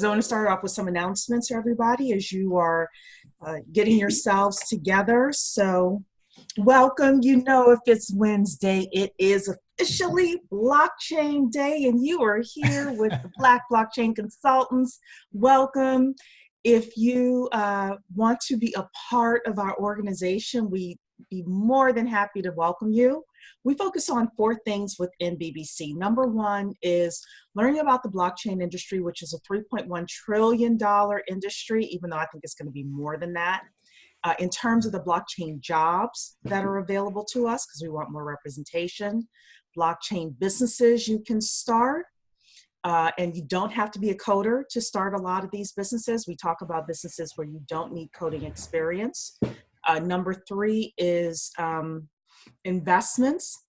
because I want to start off with some announcements for everybody as you are getting yourselves together. So welcome. You know, if it's Wednesday, it is officially Blockchain Day, and you are here with the Black Blockchain Consultants. Welcome. If you want to be a part of our organization, we'd be more than happy to welcome you. We focus on 4 things within BBC. Number 1 is learning about the blockchain industry, which is a $3.1 trillion industry, even though I think it's going to be more than that. In terms of the blockchain jobs that are available to us, because we want more representation, blockchain businesses you can start, and you don't have to be a coder to start a lot of these businesses. We talk about businesses where you don't need coding experience. Number 3 is investments,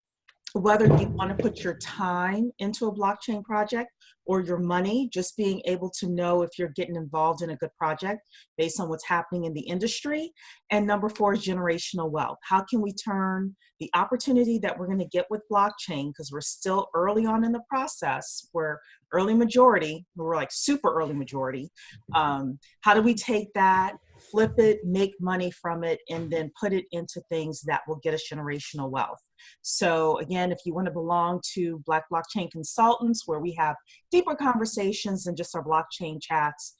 whether you want to put your time into a blockchain project or your money, just being able to know if you're getting involved in a good project based on what's happening in the industry. And number 4 is generational wealth. How can we turn the opportunity that we're going to get with blockchain, because we're still early on in the process, we're early majority, we're like super early majority. How do we take that, flip it, make money from it, and then put it into things that will get us generational wealth? So again, if you want to belong to Black Blockchain Consultants, where we have deeper conversations than just our blockchain chats,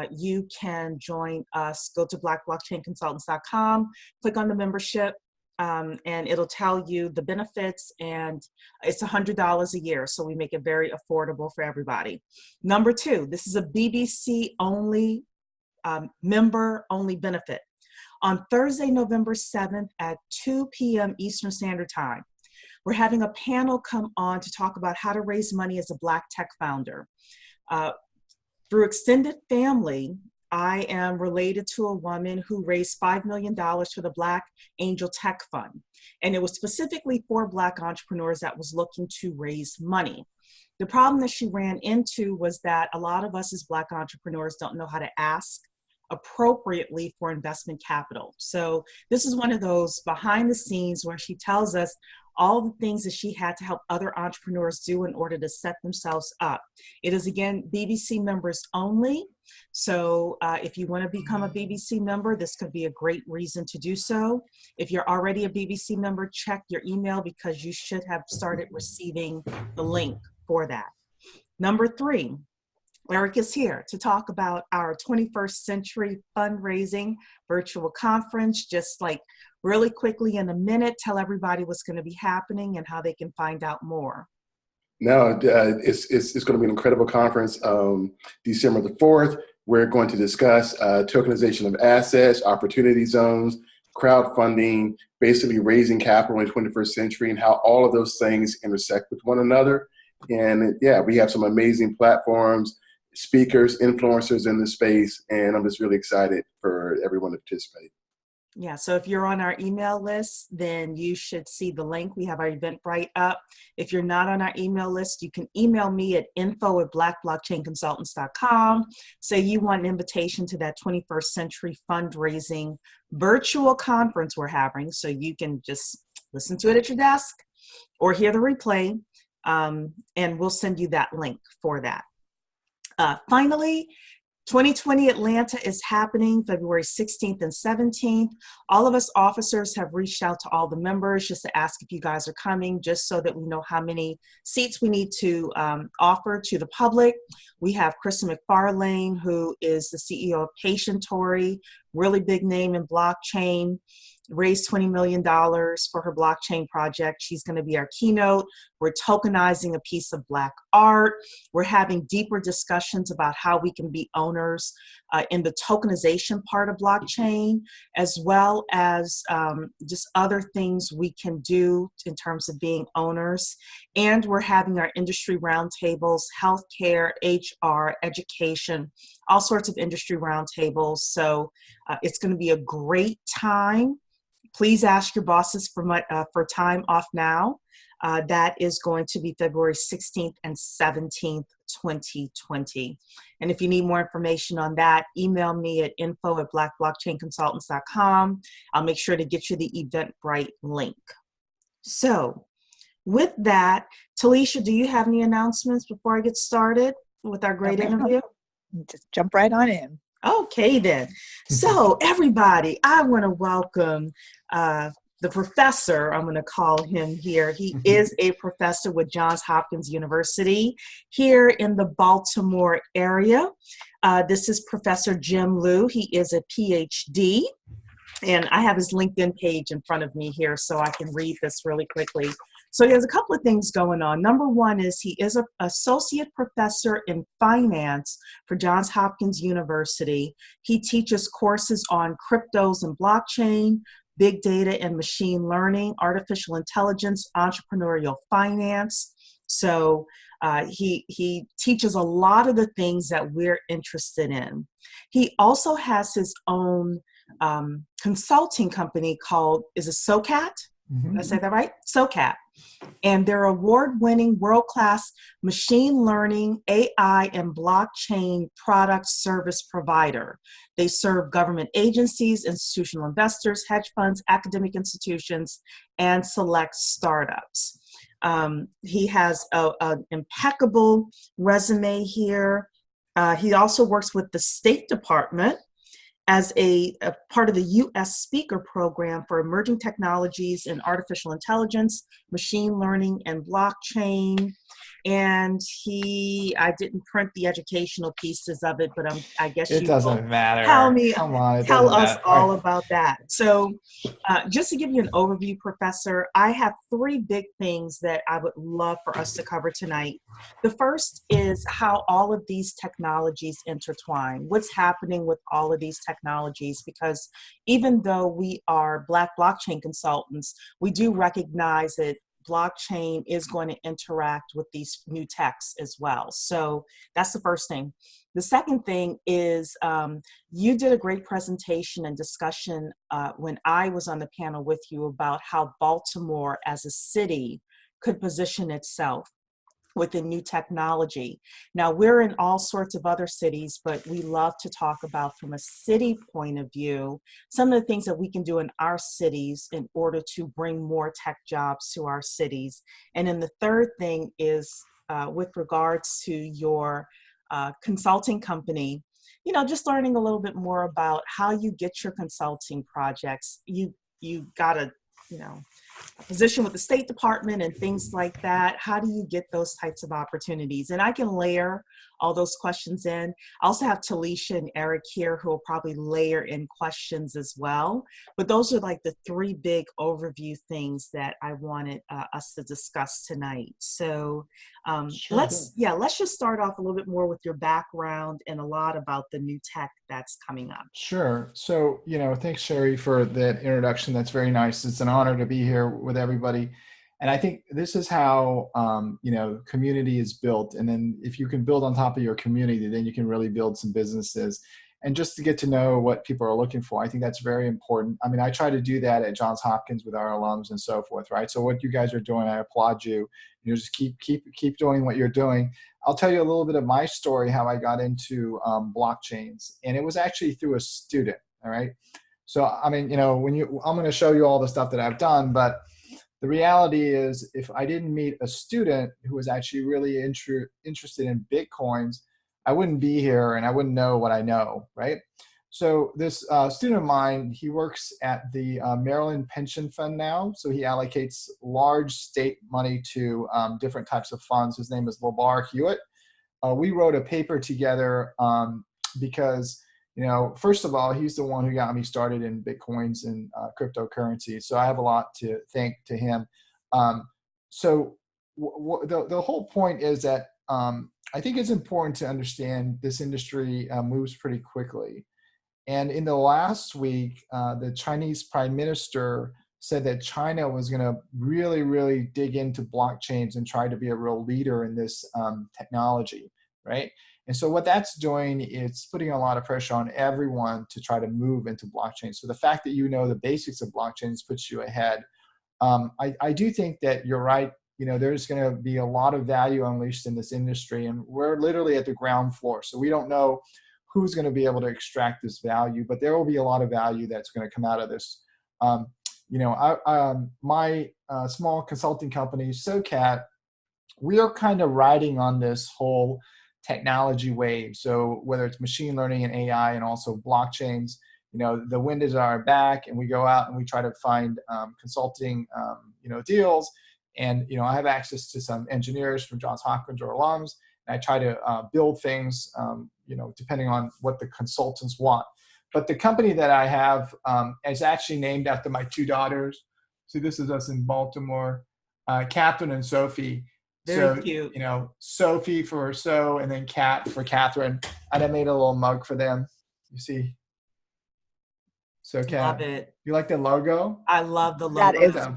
you can join us. Go to blackblockchainconsultants.com, click on the membership, and it'll tell you the benefits, and it's $100 a year, so we make it very affordable for everybody. Number 2, this is a BBC only, member only benefit. On Thursday, November 7th at 2 p.m. Eastern Standard Time, we're having a panel come on to talk about how to raise money as a Black tech founder. Through extended family, I am related to a woman who raised $5 million for the Black Angel Tech Fund. And it was specifically for Black entrepreneurs that was looking to raise money. The problem that she ran into was that a lot of us as Black entrepreneurs don't know how to ask appropriately for investment capital. So this is one of those behind the scenes where she tells us all the things that she had to help other entrepreneurs do in order to set themselves up. It is, again, BBC members only. So if you want to become a BBC member, this could be a great reason to do so. If you're already a BBC member, check your email, because you should have started receiving the link for that. Number 3, Eric is here to talk about our 21st Century Fundraising virtual conference. Just like really quickly in a minute, tell everybody what's going to be happening and how they can find out more. No, it's going to be an incredible conference. December the 4th, we're going to discuss tokenization of assets, opportunity zones, crowdfunding, basically raising capital in the 21st century, and how all of those things intersect with one another. And yeah, we have some amazing platforms, speakers, influencers in the space, and I'm just really excited for everyone to participate. Yeah, so if you're on our email list, then you should see the link. We have our Eventbrite up. If you're not on our email list, you can email me at info@blackblockchainconsultants.com. Say you want an invitation to that 21st Century Fundraising virtual conference we're having, so you can just listen to it at your desk or hear the replay, and we'll send you that link for that. Finally, 2020 Atlanta is happening February 16th and 17th. All of us officers have reached out to all the members just to ask if you guys are coming, just so that we know how many seats we need to offer to the public. We have Krista McFarlane, who is the CEO of Patientory, really big name in blockchain, raised $20 million for her blockchain project. She's going to be our keynote. We're tokenizing a piece of Black art. We're having deeper discussions about how we can be owners in the tokenization part of blockchain, as well as just other things we can do in terms of being owners. And we're having our industry roundtables, healthcare, HR, education, all sorts of industry roundtables. So it's going to be a great time. Please ask your bosses for time off now. That is going to be February 16th and 17th, 2020. And if you need more information on that, email me at info@blackblockchainconsultants.com. I'll make sure to get you the Eventbrite link. So with that, Talisha, do you have any announcements before I get started with our great interview? Just jump right on in. Okay, then. So, everybody, I want to welcome the professor. I'm going to call him here. He is a professor with Johns Hopkins University here in the Baltimore area. This is Professor Jim Liew. He is a PhD. And I have his LinkedIn page in front of me here so I can read this really quickly. So he has a couple of things going on. Number one is he is an associate professor in finance for Johns Hopkins University. He teaches courses on cryptos and blockchain, big data and machine learning, artificial intelligence, entrepreneurial finance. So he teaches a lot of the things that we're interested in. He also has his own consulting company called, is it SOCAT? Did I say that right? SOCAT. And they're award-winning, world-class machine learning, AI, and blockchain product service provider. They serve government agencies, institutional investors, hedge funds, academic institutions, and select startups. He has an impeccable resume here. He also works with the State Department as a part of the U.S. Speaker Program for Emerging Technologies in Artificial Intelligence, Machine Learning, and Blockchain. And I didn't print the educational pieces of it, but I guess it doesn't matter. Tell us all about that. So just to give you an overview, Professor, I have three big things that I would love for us to cover tonight. The first is how all of these technologies intertwine. What's happening with all of these technologies? Because even though we are Black blockchain consultants, we do recognize that blockchain is going to interact with these new techs as well. So that's the first thing. The second thing is you did a great presentation and discussion when I was on the panel with you about how Baltimore as a city could position itself within new technology. Now, we're in all sorts of other cities, but we love to talk about, from a city point of view, some of the things that we can do in our cities in order to bring more tech jobs to our cities. And then the third thing is with regards to your consulting company, just learning a little bit more about how you get your consulting projects. You got a position with the State Department and things like that. How do you get those types of opportunities? And I can layer all those questions in. I also have Talisha and Eric here who will probably layer in questions as well. But those are like the three big overview things that I wanted us to discuss tonight. So Sure. let's just start off a little bit more with your background and a lot about the new tech that's coming up. Sure. So, thanks, Sherry, for that introduction. That's very nice. It's an honor to be here with everybody. And I think this is how, community is built. And then if you can build on top of your community, then you can really build some businesses. And just to get to know what people are looking for, I think that's very important. I mean, I try to do that at Johns Hopkins with our alums and so forth, right? So what you guys are doing, I applaud you. Just keep doing what you're doing. I'll tell you a little bit of my story, how I got into blockchains. And it was actually through a student, all right? So, I mean, I'm going to show you all the stuff that I've done, but the reality is, if I didn't meet a student who was actually really interested in Bitcoins, I wouldn't be here and I wouldn't know what I know, right? So this student of mine, he works at the Maryland Pension Fund now. So he allocates large state money to different types of funds. His name is Labar Hewitt. We wrote a paper together because, first of all, he's the one who got me started in Bitcoins and cryptocurrency. So I have a lot to thank to him. So the whole point is that I think it's important to understand this industry moves pretty quickly. And in the last week, the Chinese Prime Minister said that China was going to really, really dig into blockchains and try to be a real leader in this technology, right? And so what that's doing is putting a lot of pressure on everyone to try to move into blockchain. So the fact that you know the basics of blockchains puts you ahead. I do think that you're right. There's going to be a lot of value unleashed in this industry, and we're literally at the ground floor. So we don't know who's going to be able to extract this value, but there will be a lot of value that's going to come out of this. My small consulting company, SOCAT, we are kind of riding on this whole technology wave. So whether it's machine learning and AI and also blockchains, the wind is at our back, and we go out and we try to find consulting, deals. And, I have access to some engineers from Johns Hopkins or alums, and I try to build things, depending on what the consultants want. But the company that I have is actually named after my two daughters. So this is us in Baltimore, Catherine and Sophie. Very cute. Sophie for So, and then Cat for Catherine. And I made a little mug for them. You see? So, Cat, love it. You like the logo? I love the logo.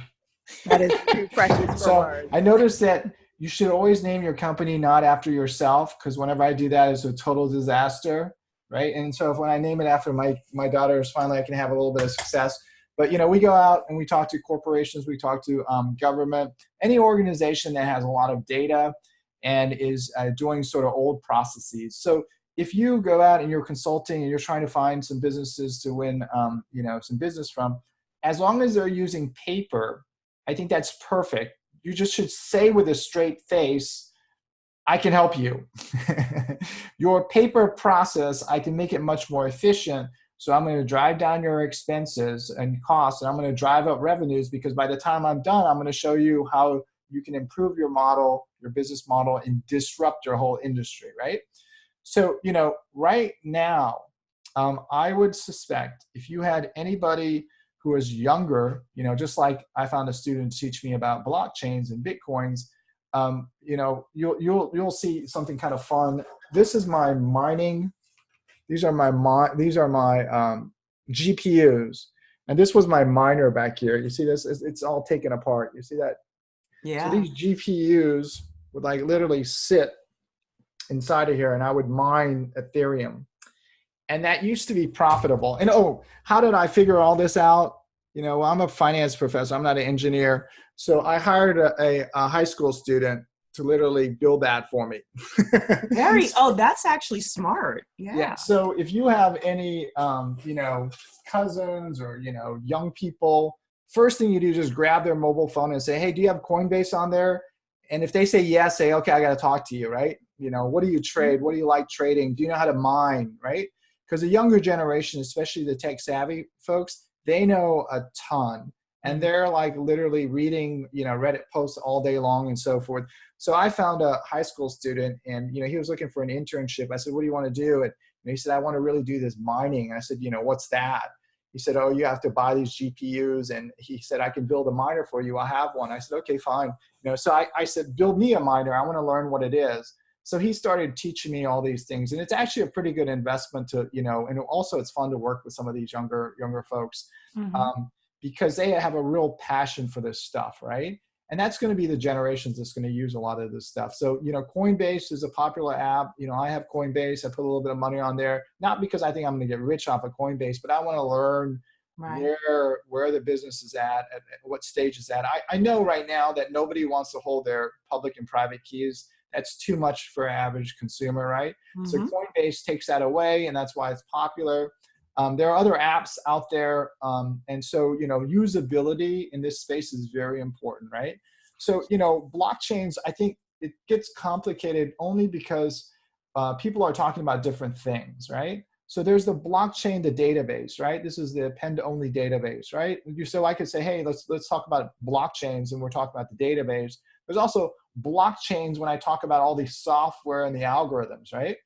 That is too precious for words. I noticed that you should always name your company not after yourself, because whenever I do that, it's a total disaster, right? And so when I name it after my daughters, finally I can have a little bit of success. But, we go out and we talk to corporations, we talk to government, any organization that has a lot of data and is doing sort of old processes. So if you go out and you're consulting and you're trying to find some businesses to win, some business from, as long as they're using paper, I think that's perfect. You just should say with a straight face, I can help you. Your paper process, I can make it much more efficient. So I'm going to drive down your expenses and costs, and I'm going to drive up revenues, because by the time I'm done, I'm going to show you how you can improve your model, your business model, and disrupt your whole industry, right? So, right now, I would suspect if you had anybody who is younger, just like I found a student teach me about blockchains and Bitcoins, you'll see something kind of fun. This is my mining. These are my GPUs, and this was my miner back here. You see this? It's all taken apart. You see that? Yeah. So these GPUs would literally sit inside of here, and I would mine Ethereum. And that used to be profitable. And how did I figure all this out? I'm a finance professor. I'm not an engineer. So I hired a high school student to literally build that for me. That's actually smart. Yeah. So if you have any, cousins or, young people, first thing you do is just grab their mobile phone and say, hey, do you have Coinbase on there? And if they say yes, say, okay, I got to talk to you, right? What do you trade? What do you like trading? Do you know how to mine, right? Because the younger generation, especially the tech savvy folks, they know a ton. And they're literally reading, Reddit posts all day long and so forth. So I found a high school student, and, he was looking for an internship. I said, what do you want to do? And he said, I want to really do this mining. I said, what's that? He said, oh, you have to buy these GPUs. And he said, I can build a miner for you. I'll have one. I said, okay, fine. So I said, build me a miner. I want to learn what it is. So he started teaching me all these things, and it's actually a pretty good investment to, and also it's fun to work with some of these younger folks, because they have a real passion for this stuff, right? And that's going to be the generations that's going to use a lot of this stuff. So, Coinbase is a popular app. I have Coinbase. I put a little bit of money on there, not because I think I'm going to get rich off of Coinbase, but I want to learn where the business is at what stage it's at. I know right now that nobody wants to hold their public and private keys. That's too much for an average consumer, right? So Coinbase takes that away, and that's why it's popular. There are other apps out there, and so usability in this space is very important, right? So blockchains, I think it gets complicated only because people are talking about different things, right? So there's the blockchain, the database, right? This is the append-only database, right? So I could say, hey, let's talk about blockchains, and we're talking about the database. There's also blockchains when I talk about all the software and the algorithms, right?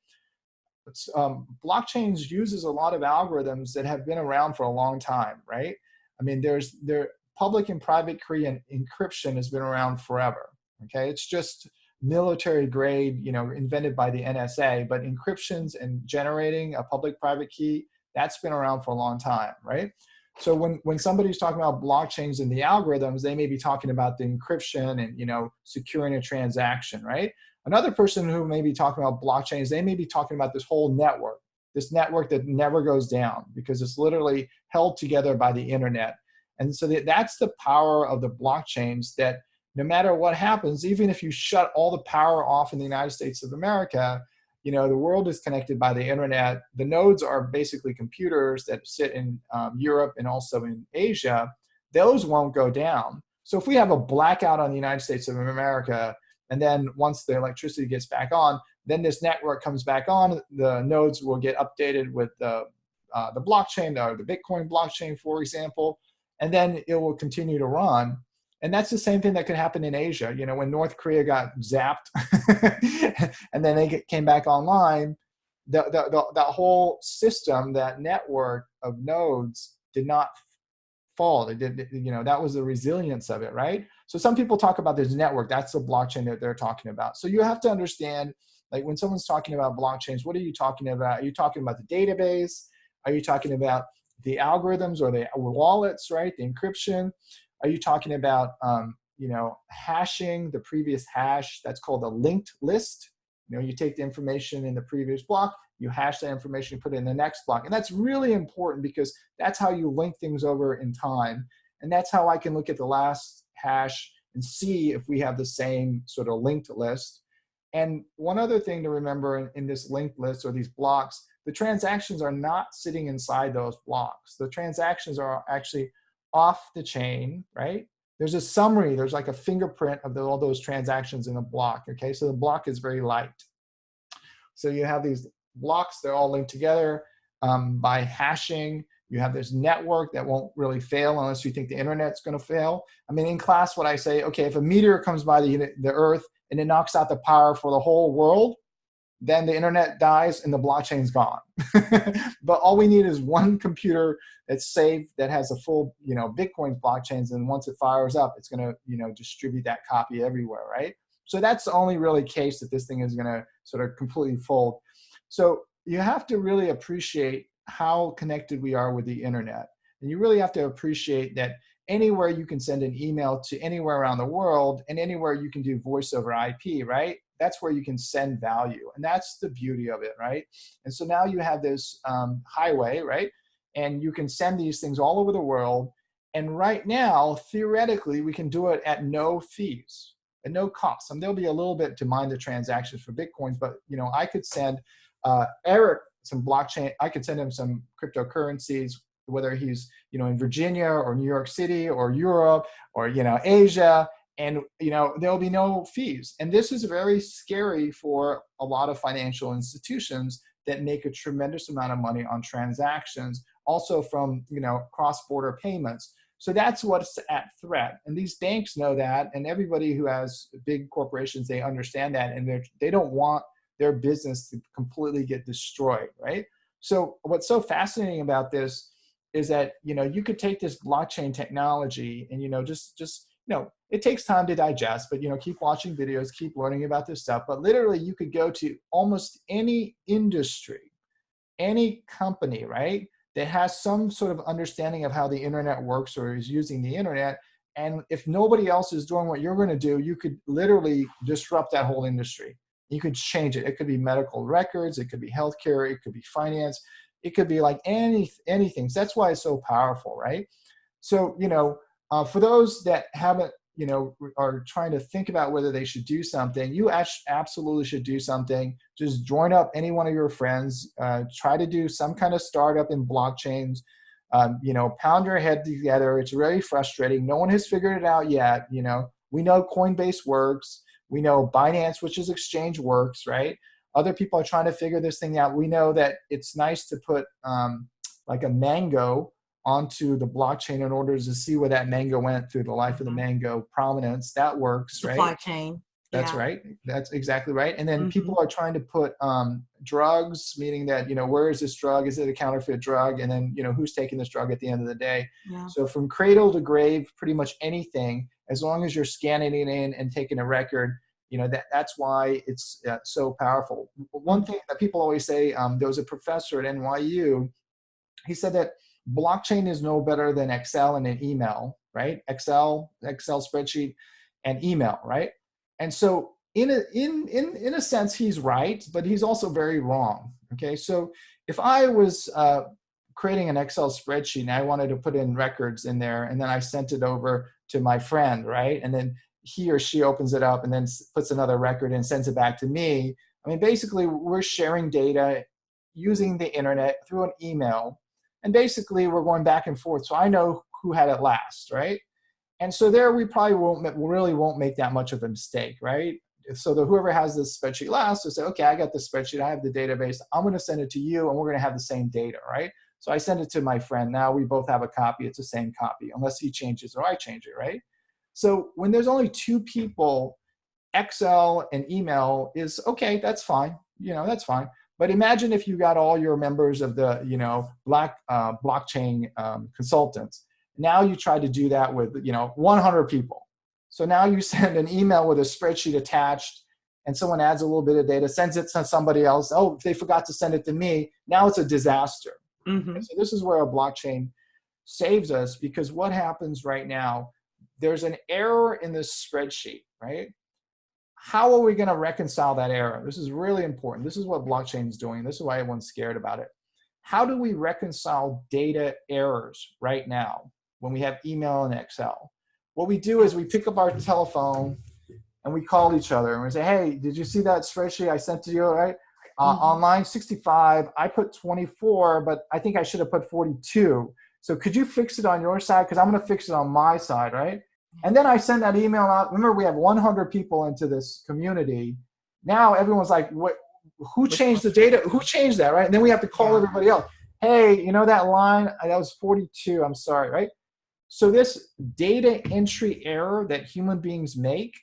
Blockchains uses a lot of algorithms that have been around for a long time, right? I mean, their public and private key and encryption has been around forever, okay? It's just military grade, invented by the NSA, but encryptions and generating a public-private key, that's been around for a long time, right? So when somebody's talking about blockchains and the algorithms, they may be talking about the encryption and, securing a transaction, right? Another person who may be talking about blockchains, they may be talking about this whole network, this network that never goes down because it's literally held together by the internet. And so that's the power of the blockchains, that no matter what happens, even if you shut all the power off in the United States of America, the world is connected by the internet. The nodes are basically computers that sit in Europe and also in Asia. Those won't go down. So if we have a blackout on the United States of America, and then once the electricity gets back on, Then this network comes back on. The nodes will get updated with the blockchain or the Bitcoin blockchain, for example, and then it will continue to run. And that's the same thing that could happen in Asia. You know, when North Korea got zapped and then they came back online, that whole system, that network of nodes did not fall. It did, you know, that was the resilience of it, right? So some people talk about this network. That's the blockchain that they're talking about. So you have to understand, like when someone's talking about blockchains, what are you talking about? Are you talking about the database? Are you talking about the algorithms or the wallets, right? The encryption? Are you talking about, you know, hashing the previous hash? That's called a linked list. You know, you take the information in the previous block, you hash that information, you put it in the next block. And that's really important because that's how you link things over in time. And that's how I can look at the last hash and see if we have the same sort of linked list. And one other thing to remember in this linked list or these blocks, the transactions are not sitting inside those blocks. The transactions are actually off the chain, right? There's a summary, there's like a fingerprint of all those transactions in a block, okay? So the block is very light. So you have these blocks, they're all linked together by hashing. You have this network that won't really fail unless you think the internet's gonna fail. I mean, in class, what I say, okay, if a meteor comes by the Earth and it knocks out the power for the whole world, then the internet dies and the blockchain's gone. But all we need is one computer that's safe, that has a full, you know, Bitcoin blockchains, and once it fires up, it's gonna, you know, distribute that copy everywhere, right? So that's the only really case that this thing is gonna sort of completely fold. So you have to really appreciate how connected we are with the internet. And you really have to appreciate that anywhere you can send an email to anywhere around the world, and anywhere you can do voice over IP, right? That's where you can send value. And that's the beauty of it, right? And so now you have this highway, right? And you can send these things all over the world. And right now, theoretically, we can do it at no fees, at no cost. And there'll be a little bit to mine the transactions for Bitcoins, but you know, I could send Eric some blockchain, I could send him some cryptocurrencies, whether he's, you know, in Virginia or New York City or Europe or, you know, Asia, and, you know, there'll be no fees. And this is very scary for a lot of financial institutions that make a tremendous amount of money on transactions, also from, you know, cross-border payments. So that's what's at threat. And these banks know that, and everybody who has big corporations, they understand that, and they don't want their business to completely get destroyed, right? So what's so fascinating about this is that, you know, you could take this blockchain technology and, you know, just you know, it takes time to digest, but, you know, keep watching videos, keep learning about this stuff. But literally you could go to almost any industry, any company, right, that has some sort of understanding of how the internet works or is using the internet. And if nobody else is doing what you're going to do, you could literally disrupt that whole industry. You could change it. It could be medical records. It could be healthcare. It could be finance. It could be like anything. So that's why it's so powerful, right? So, you know, for those that haven't, you know, are trying to think about whether they should do something, you absolutely should do something. Just join up any one of your friends. Try to do some kind of startup in blockchains. You know, pound your head together. It's very frustrating. No one has figured it out yet. You know, we know Coinbase works. We know Binance, which is exchange, works, right? Other people are trying to figure this thing out. We know that it's nice to put like a mango onto the blockchain in order to see where that mango went through the life of the mango provenance. That works, right? Supply chain. That's right. That's exactly right. And then people are trying to put drugs, meaning that, you know, where is this drug? Is it a counterfeit drug? And then, you know, who's taking this drug at the end of the day? Yeah. So from cradle to grave, pretty much anything, as long as you're scanning it in and taking a record, you know, that's why it's so powerful. One thing that people always say, there was a professor at NYU, he said that blockchain is no better than Excel and an email, right? Excel spreadsheet and email, right? And so in a sense, he's right, but he's also very wrong, okay? So if I was creating an Excel spreadsheet and I wanted to put in records in there, and then I sent it over to my friend, right? And then he or she opens it up and then puts another record and sends it back to me. I mean, basically, we're sharing data using the internet through an email, and basically we're going back and forth. So I know who had it last, right? And so there we probably won't make that much of a mistake, right? so whoever has this spreadsheet last will say, okay, I got the spreadsheet, I have the database, I'm going to send it to you, and we're going to have the same data, right? So I send it to my friend. Now we both have a copy. It's the same copy, unless he changes or I change it, right? So when there's only two people, Excel and email is okay. That's fine. That's fine. But imagine if you got all your members of the, blockchain consultants. Now you try to do that with, 100 people. So now you send an email with a spreadsheet attached, and someone adds a little bit of data, sends it to somebody else. Oh, they forgot to send it to me. Now it's a disaster. Mm-hmm. So this is where a blockchain saves us, because what happens right now, there's an error in this spreadsheet, right? How are we going to reconcile that error? This is really important. This is what blockchain is doing. This is why everyone's scared about it. How do we reconcile data errors right now when we have email and Excel? What we do is we pick up our telephone and we call each other and we say, hey, did you see that spreadsheet I sent to you, right? On line 65, I put 24, but I think I should have put 42. So could you fix it on your side? Because I'm going to fix it on my side, right? And then I send that email out. Remember, we have 100 people into this community. Now everyone's like, "What? Who changed the data? Who changed that?" Right? And then we have to call everybody else. Hey, that line, that was 42. I'm sorry, right? So this data entry error that human beings make,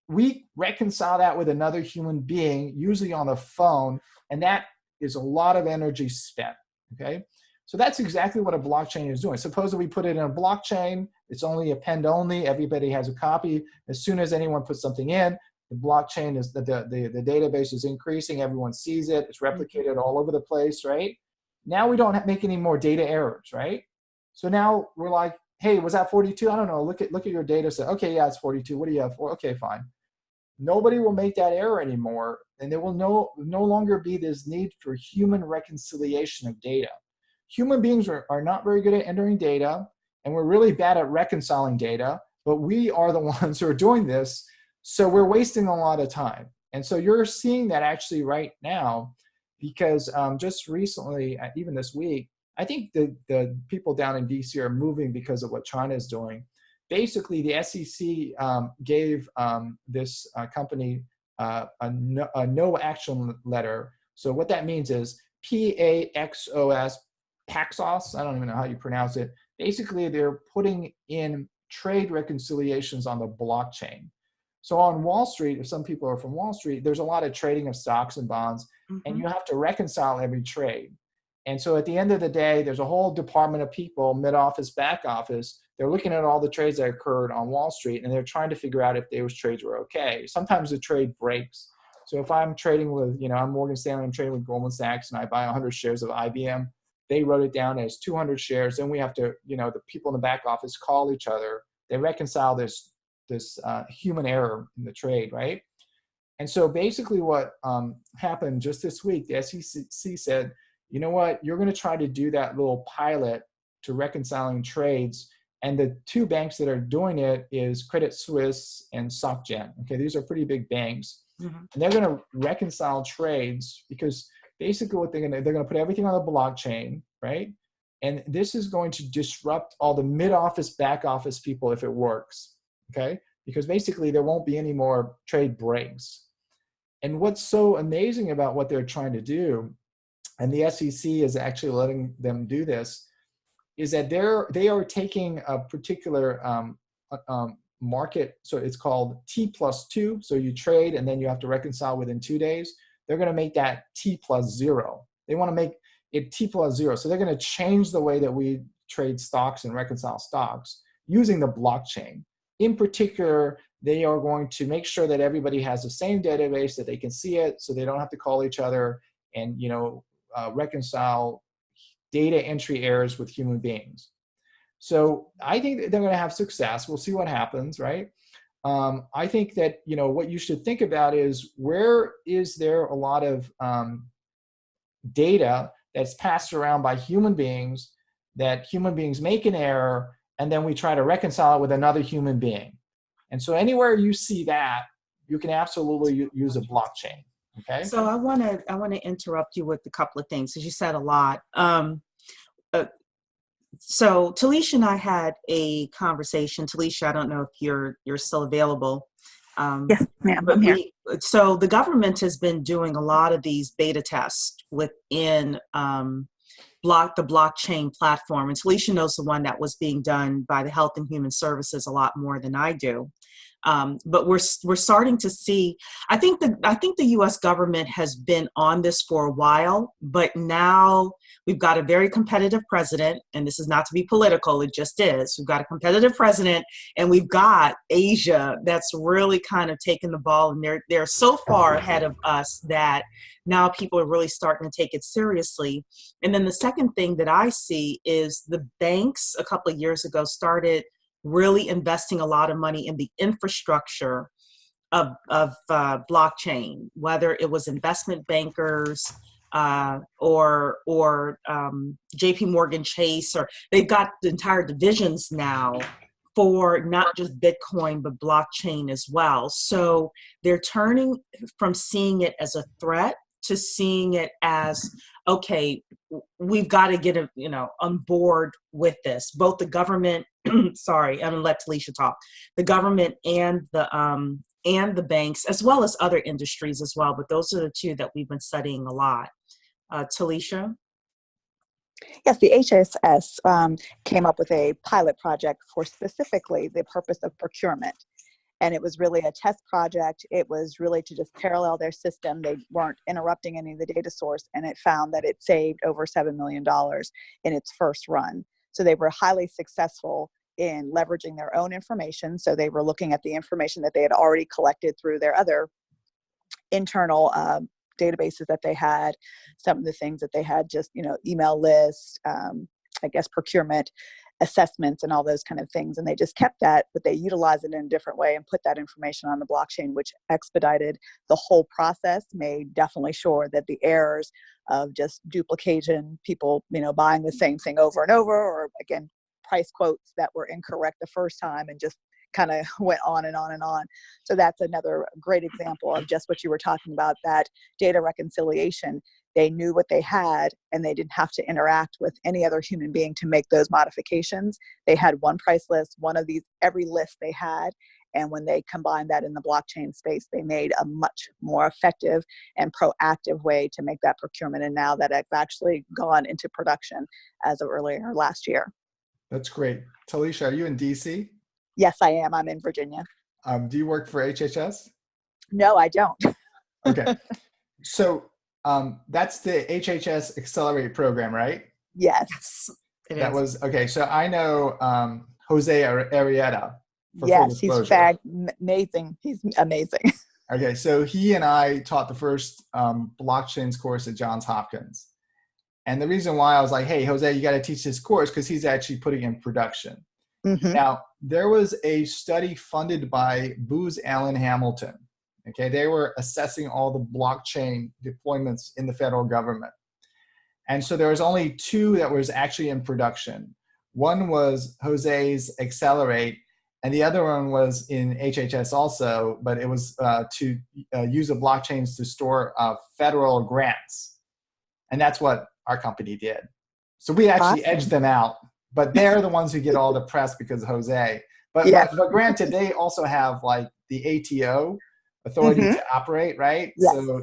we reconcile that with another human being, usually on the phone, and that is a lot of energy spent, okay? So that's exactly what a blockchain is doing. Suppose that we put it in a blockchain, it's only append only, everybody has a copy. As soon as anyone puts something in, the blockchain is, the database is increasing, everyone sees it, it's replicated all over the place, right? Now we don't make any more data errors, right? So now we're like, hey, was that 42? I don't know, look at your data set. Okay, yeah, it's 42, what do you have for? Okay, fine. Nobody will make that error anymore, and there will no longer be this need for human reconciliation of data. Human beings are not very good at entering data, and we're really bad at reconciling data, but we are the ones who are doing this, so we're wasting a lot of time. And so you're seeing that actually right now, because just recently, even this week, I think the people down in DC are moving because of what China is doing. Basically, the SEC gave this company a no action letter. So what that means is PAXOS, Paxos, I don't even know how you pronounce it. Basically, they're putting in trade reconciliations on the blockchain. So on Wall Street, if some people are from Wall Street, there's a lot of trading of stocks and bonds, and you have to reconcile every trade. And so at the end of the day, there's a whole department of people, mid-office, back office. They're looking at all the trades that occurred on Wall Street, and they're trying to figure out if those trades were okay. Sometimes the trade breaks. So if I'm trading with, I'm Morgan Stanley, I'm trading with Goldman Sachs, and I buy 100 shares of IBM, they wrote it down as 200 shares. Then we have to, the people in the back office call each other. They reconcile this human error in the trade, right? And so basically what happened just this week, the SEC said, you know what, you're going to try to do that little pilot to reconciling trades. And the two banks that are doing it is Credit Suisse and SocGen. Okay, these are pretty big banks. And they're going to reconcile trades, because basically what they're going to put everything on the blockchain, right? And this is going to disrupt all the mid-office, back-office people if it works, okay? Because basically there won't be any more trade breaks. And what's so amazing about what they're trying to do, and the SEC is actually letting them do this, is that they are taking a particular market, so it's called T+2, so you trade and then you have to reconcile within 2 days. They're going to make that T+0. They want to make it T+0. So they're going to change the way that we trade stocks and reconcile stocks using the blockchain. In particular, they are going to make sure that everybody has the same database, that they can see it, so they don't have to call each other and reconcile data entry errors with human beings. So I think that they're going to have success. We'll see what happens, right? I think that what you should think about is, where is there a lot of data that's passed around by human beings, that human beings make an error, and then we try to reconcile it with another human being. And so anywhere you see that, you can absolutely use a blockchain. Okay. So I want to interrupt you with a couple of things, because you said a lot. So Talisha and I had a conversation. Talisha, I don't know if you're still available. Yes, ma'am, But I'm here. so the government has been doing a lot of these beta tests within the blockchain platform. And Talisha knows the one that was being done by the Health and Human Services a lot more than I do. But we're starting to see. I think the U.S. government has been on this for a while, but now we've got a very competitive president, and this is not to be political. It just is. We've got a competitive president, and we've got Asia that's really kind of taken the ball, and they're so far ahead of us that now people are really starting to take it seriously. And then the second thing that I see is the banks a couple of years ago started really investing a lot of money in the infrastructure of blockchain, whether it was investment bankers or JP Morgan Chase, or they've got entire divisions now for not just Bitcoin, but blockchain as well. So they're turning from seeing it as a threat to seeing it as, okay, we've got to get on board with this. Both the government, sorry, I'm gonna let Talisha talk. The government and the banks, as well as other industries as well. But those are the two that we've been studying a lot. Talisha? Yes, the HSS came up with a pilot project for specifically the purpose of procurement. And it was really a test project. It was really to just parallel their system. They weren't interrupting any of the data source, and it found that it saved over $7 million in its first run. So they were highly successful in leveraging their own information. So they were looking at the information that they had already collected through their other internal databases that they had, some of the things that they had, just, email lists, I guess procurement assessments and all those kind of things. And they just kept that, but they utilized it in a different way and put that information on the blockchain, which expedited the whole process, made definitely sure that the errors of just duplication, people, buying the same thing over and over, or again, price quotes that were incorrect the first time and just kind of went on and on and on. So that's another great example of just what you were talking about, that data reconciliation. They knew what they had, and they didn't have to interact with any other human being to make those modifications. They had one price list, one of these, every list they had. And when they combined that in the blockchain space, they made a much more effective and proactive way to make that procurement. And now that it's actually gone into production as of earlier last year. That's great. Talisha, are you in DC? Yes, I am. I'm in Virginia. Do you work for HHS? No, I don't. Okay. So that's the HHS Accelerate program, right? Yes. It is. Okay. So I know Jose Arrieta. Yes, he's amazing. He's amazing. Okay. So he and I taught the first blockchains course at Johns Hopkins. And the reason why I was like, hey, Jose, you got to teach this course, because he's actually putting it in production. Mm-hmm. Now, there was a study funded by Booz Allen Hamilton. Okay, they were assessing all the blockchain deployments in the federal government. And so there was only two that was actually in production. One was Jose's Accelerate, and the other one was in HHS also, but it was to use the blockchains to store federal grants. And that's what our company did. So we actually edged them out, but they're the ones who get all the press because of Jose. But granted, they also have like the ATO, authority to operate, right? Yes. So,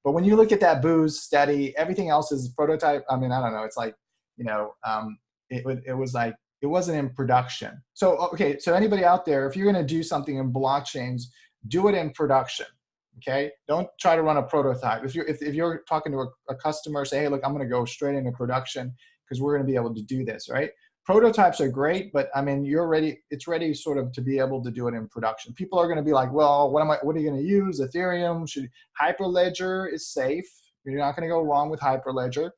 but when you look at that Booz study, everything else is prototype. I mean, I don't know. It's like, it was like, it wasn't in production. So, okay. So anybody out there, if you're going to do something in blockchains, do it in production. Okay. Don't try to run a prototype. If you're talking to a customer, say, hey, look, I'm going to go straight into production because we're going to be able to do this, right? Prototypes are great, but I mean, it's ready sort of to be able to do it in production. People are going to be like, well, what are you going to use? Ethereum? Hyperledger is safe. You're not going to go wrong with Hyperledger.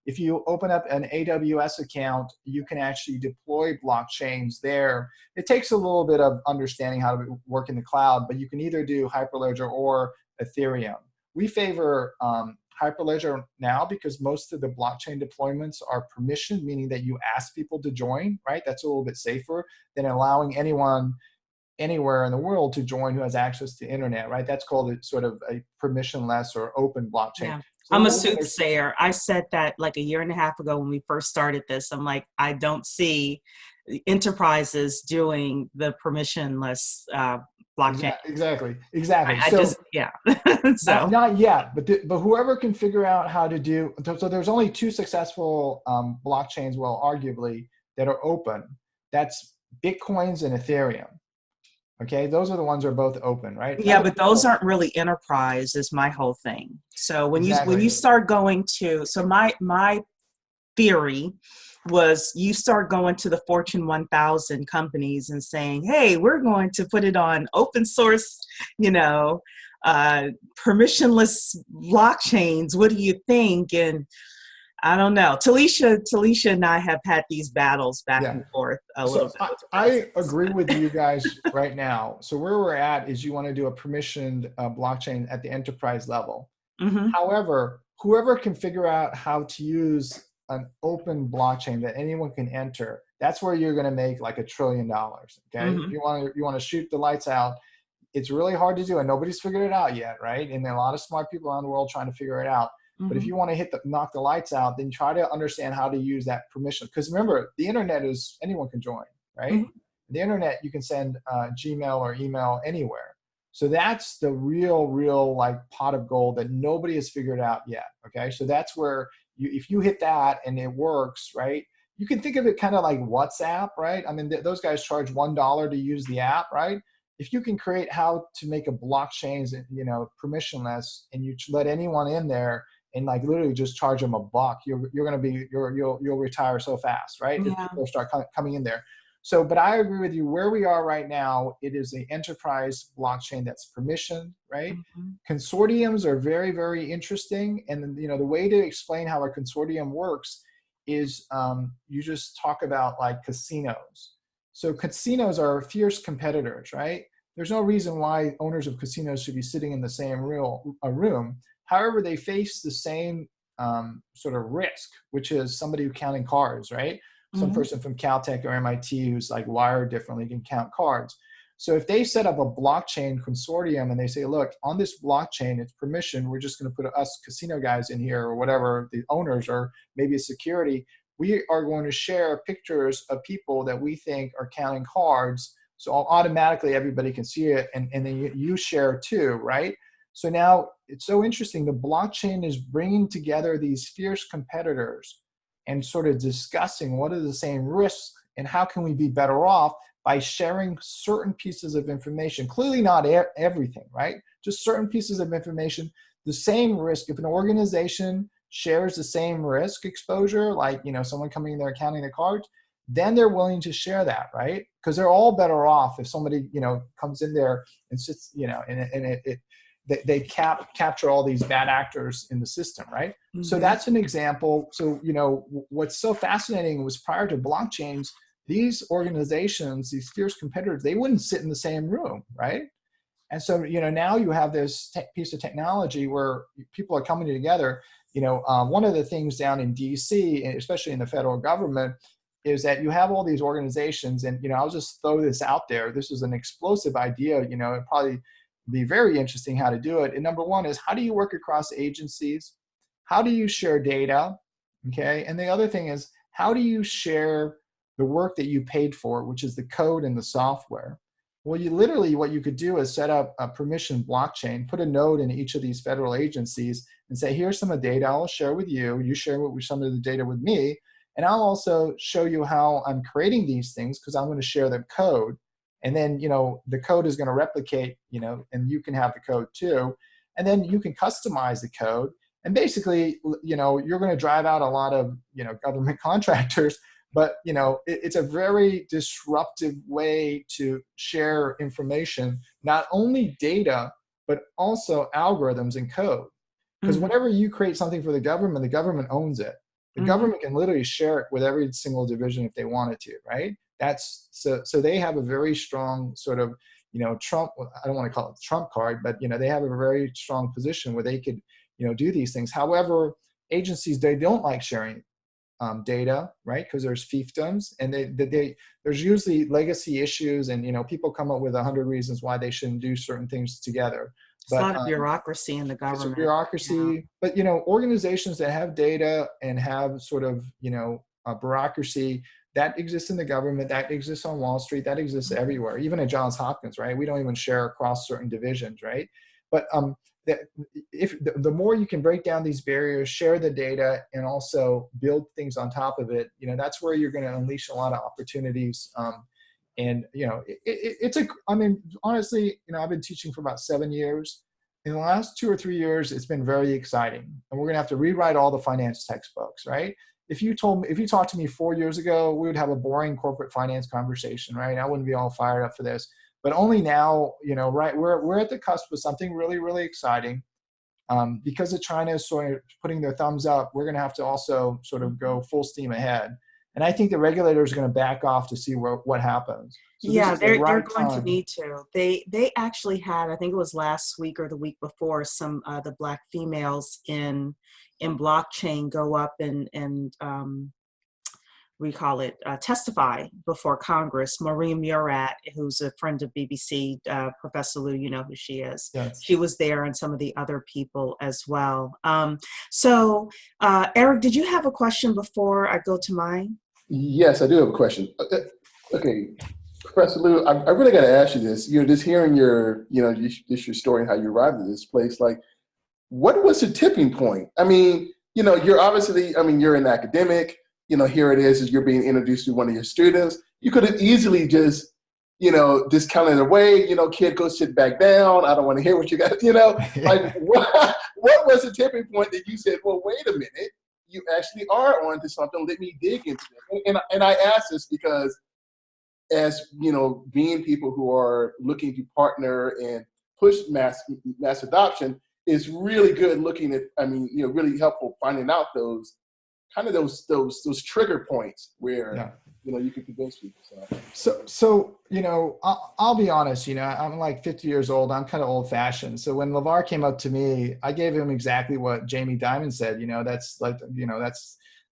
If you open up an AWS account, you can actually deploy blockchains there. It takes a little bit of understanding how to work in the cloud, but you can either do Hyperledger or Ethereum. We favor Hyperledger now because most of the blockchain deployments are permissioned, meaning that you ask people to join, right? That's a little bit safer than allowing anyone anywhere in the world to join who has access to the internet, right? That's called sort of a permissionless or open blockchain. Yeah. So I'm a soothsayer. I said that like a year and a half ago when we first started this. I'm like, I don't see enterprises doing the permissionless blockchain. Exactly. I So just, yeah. So not yet, but whoever can figure out how to do, so there's only two successful blockchains, well, arguably, that are open. That's Bitcoins and Ethereum. Okay, those are the ones that are both open, right? yeah, but those aren't really enterprise is my whole thing. So when you start going to, so my theory was you start going to the Fortune 1000 companies and saying, hey, we're going to put it on open source, permissionless blockchains. What do you think? And I don't know. Talisha and I have had these battles back and forth a little bit. I agree with you guys right now. So where we're at is you want to do a permissioned blockchain at the enterprise level. Mm-hmm. However, whoever can figure out how to use an open blockchain that anyone can enter, that's where you're going to make like $1 trillion. Okay, Mm-hmm. If you want to shoot the lights out, it's really hard to do, and nobody's figured it out yet, right? And there are a lot of smart people around the world trying to figure it out. Mm-hmm. But if you want to knock the lights out, then try to understand how to use that permission. Because remember, the internet is anyone can join, right? Mm-hmm. The internet, you can send Gmail or email anywhere. So that's the real like pot of gold that nobody has figured out yet. Okay, so that's where if you hit that and it works, right? You can think of it kind of like WhatsApp, right? I mean, those guys charge $1 to use the app, right? If you can create how to make a blockchain, permissionless, and you let anyone in there and like literally just charge them $1, you'll retire so fast, right? Yeah. If people start coming in there. So, but I agree with you. Where we are right now, it is an enterprise blockchain that's permissioned, right? Mm-hmm. Consortiums are very, very interesting, and the way to explain how a consortium works is you just talk about like casinos. So casinos are fierce competitors, right? There's no reason why owners of casinos should be sitting in the same room. However, they face the same sort of risk, which is somebody counting cards, right? Some Mm-hmm. person from Caltech or MIT who's like wired differently can count cards. So if they set up a blockchain consortium and they say, look, on this blockchain, it's permission, we're just going to put us casino guys in here or whatever, the owners or maybe a security, we are going to share pictures of people that we think are counting cards. So automatically everybody can see it, and then you share too, right? So now it's so interesting. The blockchain is bringing together these fierce competitors and sort of discussing what are the same risks and how can we be better off by sharing certain pieces of information. Clearly not everything, right? Just certain pieces of information. The same risk, if an organization shares the same risk exposure, like someone coming in there counting the cards, then they're willing to share that, right? Because they're all better off if somebody comes in there and sits, they capture all these bad actors in the system, right? Mm-hmm. So that's an example. So what's so fascinating was prior to blockchains, these organizations, these fierce competitors, they wouldn't sit in the same room, right? And so now you have this piece of technology where people are coming together. One of the things down in DC, especially in the federal government, is that you have all these organizations, and I'll just throw this out there. This is an explosive idea. It'd probably be very interesting how to do it. And number one is, how do you work across agencies? How do you share data? Okay, and the other thing is, how do you share the work that you paid for, which is the code and the software? Well, what you could do is set up a permission blockchain, put a node in each of these federal agencies and say, here's some of the data I'll share with you. You share some of the data with me. And I'll also show you how I'm creating these things because I'm going to share the code. And then, the code is going to replicate, and you can have the code too. And then you can customize the code. And basically, you're going to drive out a lot of, government contractors. But, it's a very disruptive way to share information, not only data, but also algorithms and code. Because Mm-hmm. whenever you create something for the government owns it. The Mm-hmm. government can literally share it with every single division if they wanted to, right? That's so they have a very strong sort of, Trump, I don't want to call it Trump card, but, they have a very strong position where they could, do these things. However, agencies, they don't like sharing data, right? Because there's fiefdoms, and there's usually legacy issues, and people come up with 100 reasons why they shouldn't do certain things together. It's a lot of bureaucracy in the government. It's a bureaucracy, but organizations that have data and have sort of a bureaucracy, that exists in the government, that exists on Wall Street, that exists everywhere, even at Johns Hopkins, right? We don't even share across certain divisions, right? But the more you can break down these barriers, share the data, and also build things on top of it, that's where you're going to unleash a lot of opportunities. And I mean, honestly, I've been teaching for about 7 years. In the last 2 or 3 years, it's been very exciting, and we're going to have to rewrite all the finance textbooks, right? If you talked to me 4 years ago, we would have a boring corporate finance conversation, right? I wouldn't be all fired up for this. But only now, right, we're at the cusp of something really, really exciting. Because of China sort of putting their thumbs up, we're going to have to also sort of go full steam ahead. And I think the regulators are going to back off to see what happens. So yeah, they're going to need to. They actually had, I think it was last week or the week before, some the Black females in blockchain go up and we call it testify before Congress. Maureen Murat, who's a friend of BBC, Professor Liew, you know who she is. Yes. She was there, and some of the other people as well. So Eric, did you have a question before I go to mine? Yes, I do have a question. Okay, Professor Liew, I really got to ask you this. Just hearing your story and how you arrived at this place, like, what was the tipping point? I mean, you're obviously, you're an academic. Here it is you're being introduced to one of your students. You could have easily just, discounted it away. Kid, go sit back down. I don't want to hear what you got. Like what was the tipping point that you said, well, wait a minute, you actually are onto something. Let me dig into it. And I ask this because, as being people who are looking to partner and push mass adoption, is really good looking at. Really helpful finding out those trigger points where you can convince people. So I'll be honest. I'm like 50 years old. I'm kind of old fashioned. So when LeVar came up to me, I gave him exactly what Jamie Dimon said. That's like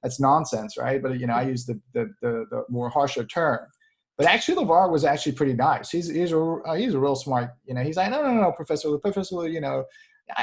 that's nonsense, right? But I used the more harsher term. But actually, LeVar was actually pretty nice. He's a real smart. He's like, no, Professor Liew,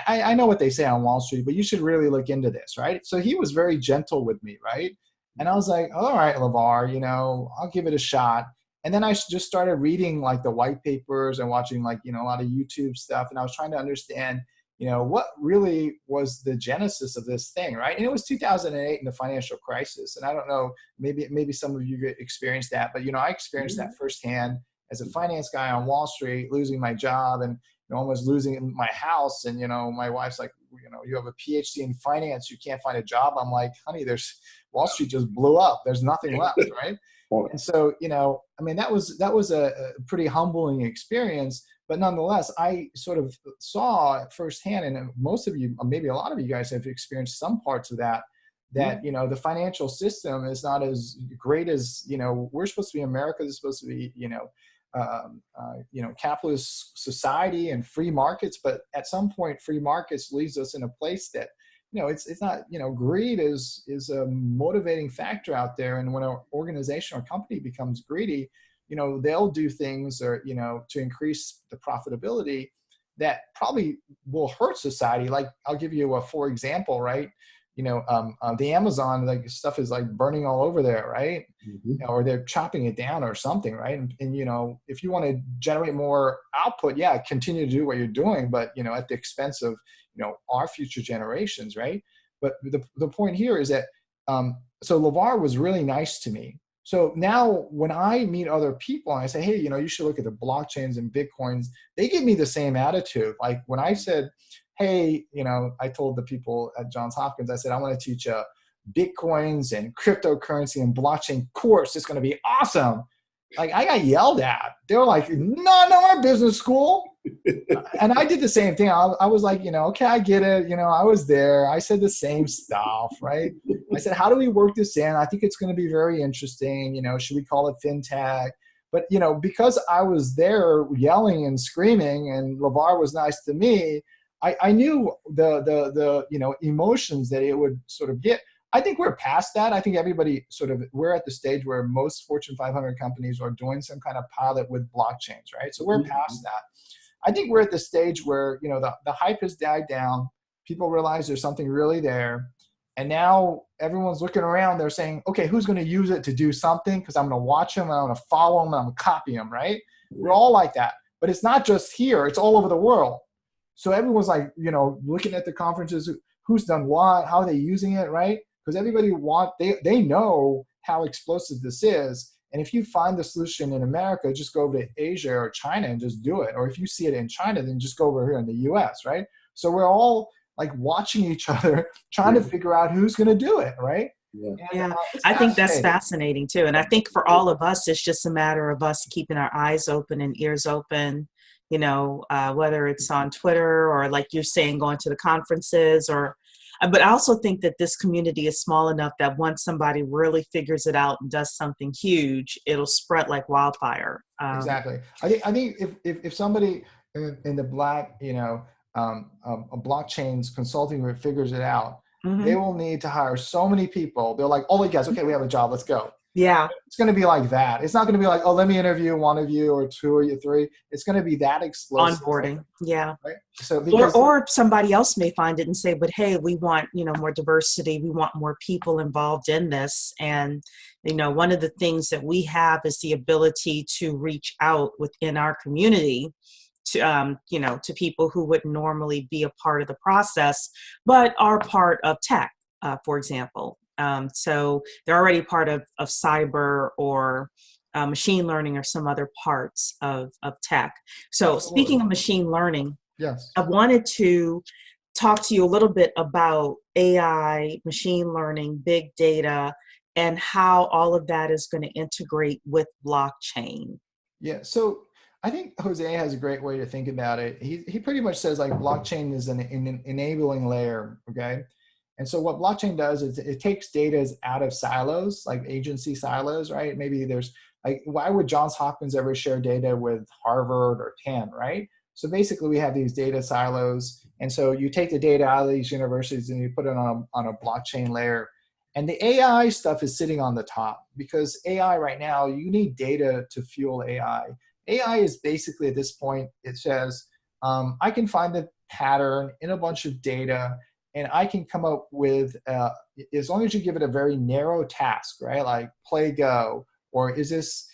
I know what they say on Wall Street, but you should really look into this, right? So he was very gentle with me, right? And I was like, all right, LeVar, I'll give it a shot. And then I just started reading like the white papers and watching like, a lot of YouTube stuff. And I was trying to understand, what really was the genesis of this thing, right? And it was 2008 in the financial crisis. And I don't know, maybe some of you experienced that, but, I experienced that firsthand as a finance guy on Wall Street, losing my job and almost losing my house. And, my wife's like, you have a PhD in finance, you can't find a job. I'm like, honey, Wall Street just blew up. There's nothing left, right? And so, that was a pretty humbling experience. But nonetheless, I sort of saw firsthand, and most of you, maybe a lot of you guys have experienced some parts of that, the financial system is not as great as, we're supposed to be America. This is supposed to be, capitalist society and free markets. But at some point, free markets leaves us in a place that, it's not, greed is a motivating factor out there. And when an organization or company becomes greedy, they'll do things or, to increase the profitability that probably will hurt society. Like, I'll give you for example, right? The Amazon, like, stuff is like burning all over there, right? Mm-hmm. Or they're chopping it down or something, right? And if you want to generate more output, continue to do what you're doing, but, at the expense of, our future generations, right? But the point here is that, so LeVar was really nice to me. So now when I meet other people and I say, hey, you should look at the blockchains and Bitcoins, they give me the same attitude. Like when I said, hey, I told the people at Johns Hopkins, I said, I want to teach a Bitcoins and cryptocurrency and blockchain course. It's going to be awesome. Like, I got yelled at. They were like, no, we're business school. And I did the same thing. I was like, okay, I get it. I was there. I said the same stuff, right? I said, how do we work this in? I think it's going to be very interesting. Should we call it FinTech? But, because I was there yelling and screaming and LeVar was nice to me, I knew the emotions that it would sort of get. I think we're past that. I think we're at the stage where most Fortune 500 companies are doing some kind of pilot with blockchains, right? So we're past that. I think we're at the stage where, the hype has died down. People realize there's something really there. And now everyone's looking around, they're saying, okay, who's going to use it to do something? Because I'm going to watch them, and I'm going to follow them, and I'm going to copy them, right? We're all like that. But it's not just here, it's all over the world. So everyone's like, looking at the conferences, who's done what, how are they using it, right? Because everybody they know how explosive this is. And if you find the solution in America, just go over to Asia or China and just do it. Or if you see it in China, then just go over here in the US, right? So we're all like watching each other, trying to figure out who's going to do it, right? Yeah, I think that's fascinating too. And I think for all of us, it's just a matter of us keeping our eyes open and ears open, whether it's on Twitter or like you're saying, going to the conferences but I also think that this community is small enough that once somebody really figures it out and does something huge, it'll spread like wildfire. Exactly. I think if somebody in the Black, a blockchain's consulting group figures it out, they will need to hire so many people. They're like, oh, guys, okay, we have a job, let's go. Yeah. It's going to be like that. It's not going to be like, oh, let me interview one of you or two or you three. It's going to be that explosive. Onboarding. Yeah. Right? So or somebody else may find it and say, but hey, we want, more diversity. We want more people involved in this. And, one of the things that we have is the ability to reach out within our community to, to people who wouldn't normally be a part of the process, but are part of tech, for example. So they're already part of cyber or machine learning or some other parts of tech. So speaking of machine learning, yes, I wanted to talk to you a little bit about AI, machine learning, big data, and how all of that is going to integrate with blockchain. Yeah. So I think Jose has a great way to think about it. He pretty much says like blockchain is an enabling layer. Okay. And so what blockchain does is it takes data out of silos, like agency silos, right? Maybe there's like, why would Johns Hopkins ever share data with Harvard or Penn, right? So basically we have these data silos. And so you take the data out of these universities and you put it on a blockchain layer. And the AI stuff is sitting on the top because AI right now, you need data to fuel AI. AI is basically at this point, it says, I can find the pattern in a bunch of data and I can come up with, as long as you give it a very narrow task, right? Like play Go, or is this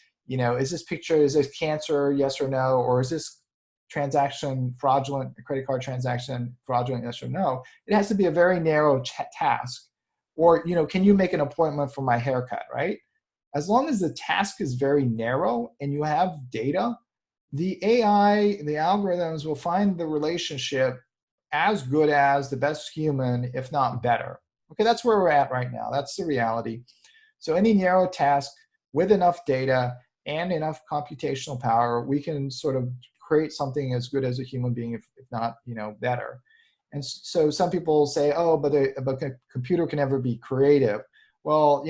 picture, is this cancer, yes or no? Or is this transaction fraudulent, a credit card transaction fraudulent, yes or no? It has to be a very narrow task. Or, can you make an appointment for my haircut, right? As long as the task is very narrow and you have data, the AI, the algorithms will find the relationship as good as the best human, if not better. Okay, that's where we're at right now. That's the reality. So any narrow task with enough data and enough computational power, we can sort of create something as good as a human being, if not, better. And so some people say, oh, but a computer can never be creative. Well,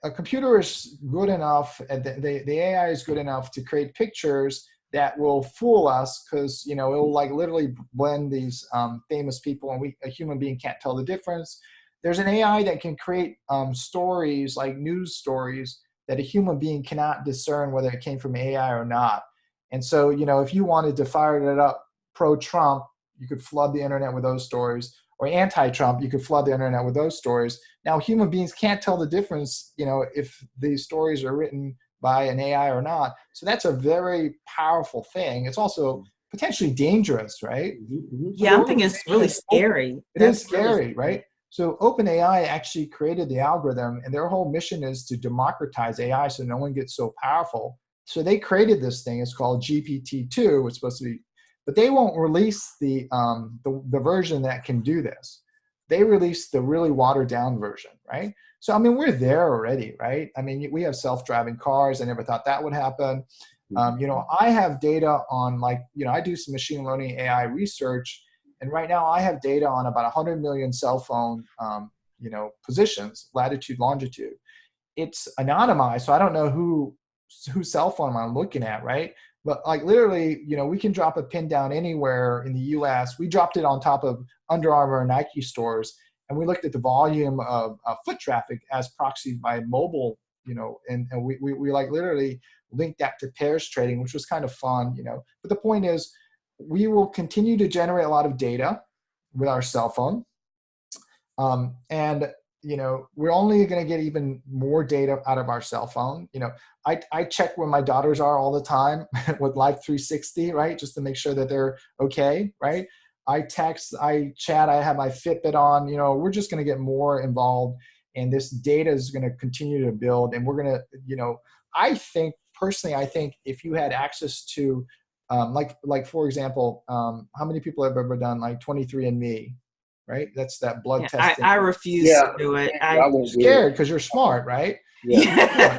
a computer is good enough, and the AI is good enough to create pictures that will fool us because, it'll like literally blend these famous people and a human being can't tell the difference. There's an AI that can create stories like news stories that a human being cannot discern whether it came from AI or not. And so, if you wanted to fire it up pro-Trump, you could flood the internet with those stories, or anti-Trump, you could flood the internet with those stories. Now, human beings can't tell the difference, if these stories are written by an AI or not. So that's a very powerful thing. It's also potentially dangerous, right? Yeah, I think it's really scary. It is scary, right? So OpenAI actually created the algorithm, and their whole mission is to democratize AI so no one gets so powerful. So they created this thing. It's called GPT-2. It's supposed to be, but they won't release the version that can do this. They released the really watered down version, right? So, we're there already, right? We have self-driving cars. I never thought that would happen. I have data on I do some machine learning AI research. And right now I have data on about 100 million cell phone, positions, latitude, longitude. It's anonymized, so I don't know whose cell phone I'm looking at, right? But literally, we can drop a pin down anywhere in the US. We dropped it on top of Under Armour and Nike stores, and we looked at the volume of foot traffic as proxied by mobile, and we literally linked that to pairs trading, which was kind of fun, But the point is, we will continue to generate a lot of data with our cell phone. And we're only going to get even more data out of our cell phone. I check where my daughters are all the time with Life 360, right? Just to make sure that they're okay, right? I text, I chat, I have my Fitbit on. We're just going to get more involved, and this data is going to continue to build. And we're going to, I think if you had access to, like for example, how many people have ever done like 23andMe? Right? That's that blood testing. I refuse to do it. I'm scared because you're smart, right? Yeah.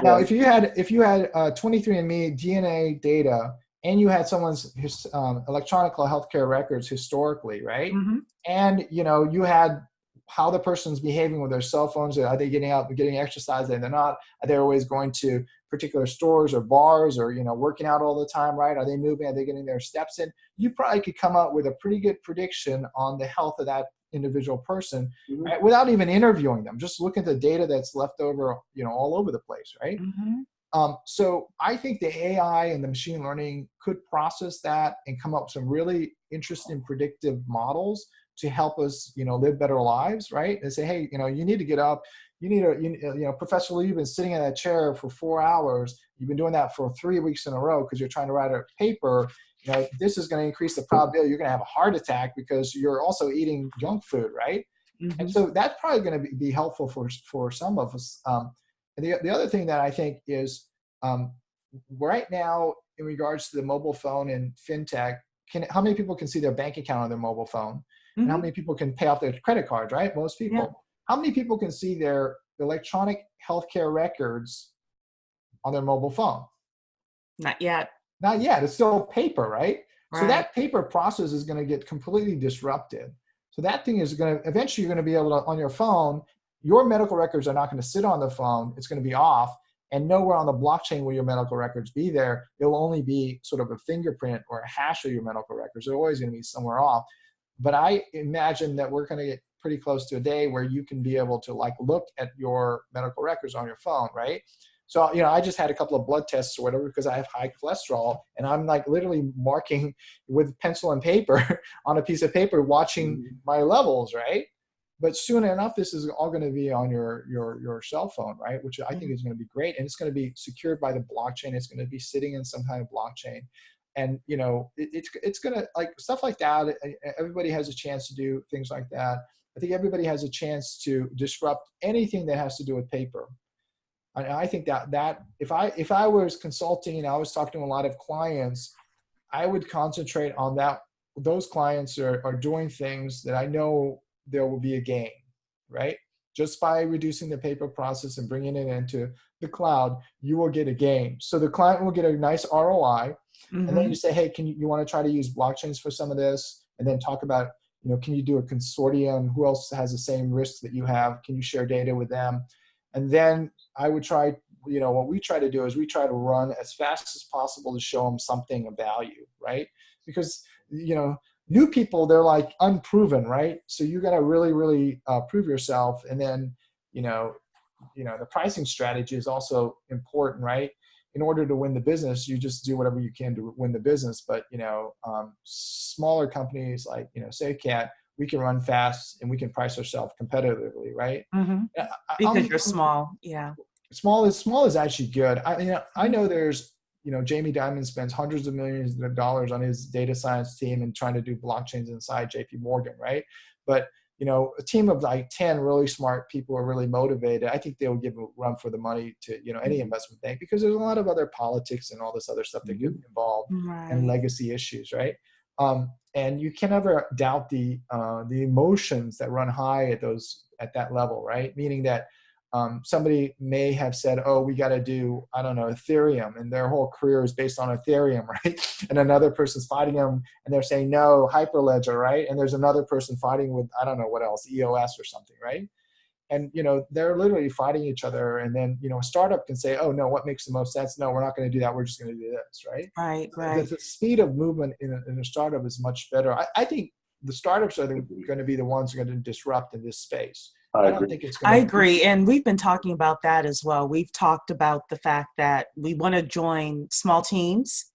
Now, if you had 23andMe DNA data and you had someone's electronic healthcare records historically, right? Mm-hmm. And you had how the person's behaving with their cell phones. Are they getting out, getting exercise? Are they not? Are they always going to particular stores or bars, or working out all the time, right? Are they moving? Are they getting their steps in? You probably could come up with a pretty good prediction on the health of that individual person, Mm-hmm. right? Without even interviewing them. Just look at the data that's left over, all over the place, right? Mm-hmm. So I think the AI and the machine learning could process that and come up with some really interesting predictive models to help us, live better lives, right? And say, hey, you need to get up. You need to, Professor Liew, you've been sitting in that chair for 4 hours. You've been doing that for 3 weeks in a row because you're trying to write a paper. This is going to increase the probability you're going to have a heart attack because you're also eating junk food, right? Mm-hmm. And so that's probably going to be helpful for some of us. And the other thing that I think is right now in regards to the mobile phone and fintech, how many people can see their bank account on their mobile phone? Mm-hmm. And how many people can pay off their credit cards, right? Most people. Yeah. How many people can see their electronic healthcare records on their mobile phone? Not yet. Not yet. It's still paper, right? Right. So that paper process is going to get completely disrupted. So that thing is going to, eventually you're going to be able to, on your phone, your medical records are not going to sit on the phone. It's going to be off, and nowhere on the blockchain will your medical records be there. It'll only be sort of a fingerprint or a hash of your medical records. They're always going to be somewhere off. But I imagine that we're going to get pretty close to a day where you can be able to look at your medical records on your phone, right? So, I just had a couple of blood tests or whatever because I have high cholesterol, and I'm literally marking with pencil and paper on a piece of paper, watching my levels, right? But soon enough, this is all going to be on your cell phone, right? Which I think is going to be great. And it's going to be secured by the blockchain. It's going to be sitting in some kind of blockchain. And, it's going to, stuff like that. Everybody has a chance to do things like that. I think everybody has a chance to disrupt anything that has to do with paper. And I think that if I was consulting and I was talking to a lot of clients, I would concentrate on that. Those clients are doing things that I know there will be a gain, right? Just by reducing the paper process and bringing it into the cloud, you will get a gain. So the client will get a nice ROI. Mm-hmm. And then you say, hey, you want to try to use blockchains for some of this? And then talk about, can you do a consortium? Who else has the same risks that you have? Can you share data with them? And then I would try, what we try to do is we try to run as fast as possible to show them something of value, right? Because, new people, they're unproven, right? So you got to really, really prove yourself. And then, the pricing strategy is also important, right? In order to win the business, you just do whatever you can to win the business. But, smaller companies like, SafeCat, we can run fast and we can price ourselves competitively, right? Mm-hmm. Because you're small. Yeah. Small is actually good. I know there's, Jamie Dimon spends hundreds of millions of dollars on his data science team and trying to do blockchains inside JP Morgan, right? But, a team of 10 really smart people are really motivated. I think they will give a run for the money to, any investment bank, because there's a lot of other politics and all this other stuff that get involved, right, and legacy issues, right? And you can never doubt the emotions that run high at that level, right? Meaning that somebody may have said, oh, we got to do, I don't know, Ethereum, and their whole career is based on Ethereum, right? And another person's fighting them and they're saying, no, Hyperledger, right? And there's another person fighting with, I don't know what else, EOS or something, right? And, they're literally fighting each other. And then, a startup can say, oh, no, what makes the most sense? No, we're not going to do that. We're just going to do this, right? Right. The speed of movement in a startup is much better. I think the startups are going to be the ones who are going to disrupt in this space. I don't think it's going to. I agree. And we've been talking about that as well. We've talked about the fact that we want to join small teams.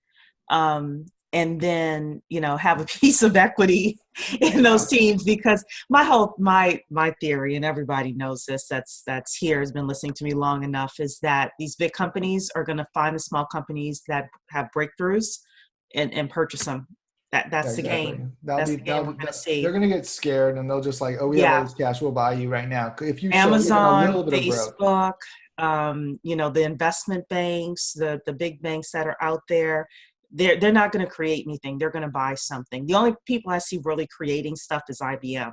and then, have a piece of equity in those teams. Because my theory, and everybody knows this, that's here, has been listening to me long enough, is that these big companies are going to find the small companies that have breakthroughs and purchase them. That's the Exactly. game. That's the game we're going to see. They're going to get scared, and they'll just like, oh, we have all this cash, we'll buy you right now. If you show even a Amazon, little bit of growth. Facebook, the investment banks, the big banks that are out there, they're not going to create anything. They're going to buy something. The only people I see really creating stuff is IBM.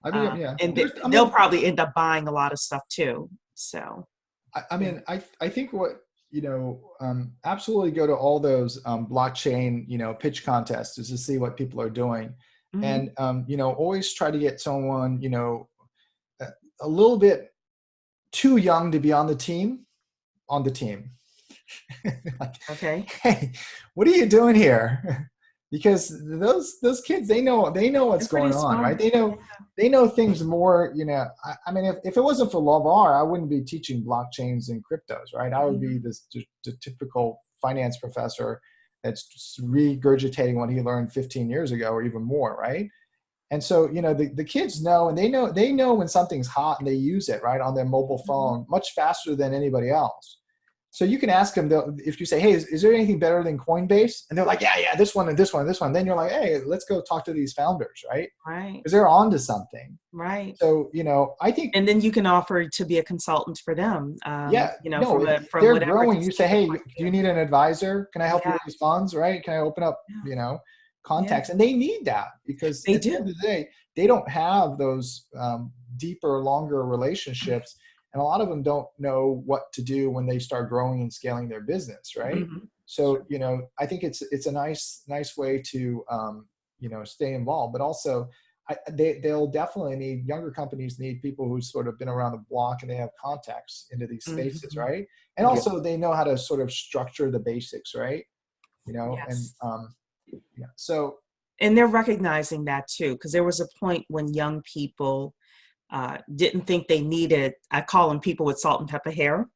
Yeah. And they'll probably end up buying a lot of stuff too. So, I think what, absolutely go to all those blockchain, pitch contests just to see what people are doing. Mm-hmm. And, always try to get someone, a little bit too young to be on the team. Like, okay. Hey, what are you doing here? Because those kids, they know what's going on, right? They know things more, if it wasn't for Lavar, I wouldn't be teaching blockchains and cryptos, right? I would be the typical finance professor that's just regurgitating what he learned 15 years ago or even more, right? And so, the kids know, and they know when something's hot, and they use it, right, on their mobile phone much faster than anybody else. So you can ask them, if you say, hey, is there anything better than Coinbase? And they're like, yeah, this one and this one and this one. Then you're like, hey, let's go talk to these founders, right? Right. Because they're on to something. Right. So, I think. And then you can offer to be a consultant for them. If they're growing, you say, hey, do you need an advisor? Can I help you raise funds, right? Can I open up, contacts? And they need that, because at the end of the day, they don't have those deeper, longer relationships. And a lot of them don't know what to do when they start growing and scaling their business, right? Mm-hmm. So, I think it's a nice way to, stay involved. But also, they'll definitely need, younger companies need people who've sort of been around the block and they have contacts into these spaces, mm-hmm. right? And also they know how to sort of structure the basics, right? Yes. And so. And they're recognizing that too, because there was a point when young people didn't think they needed, I call them people with salt and pepper hair.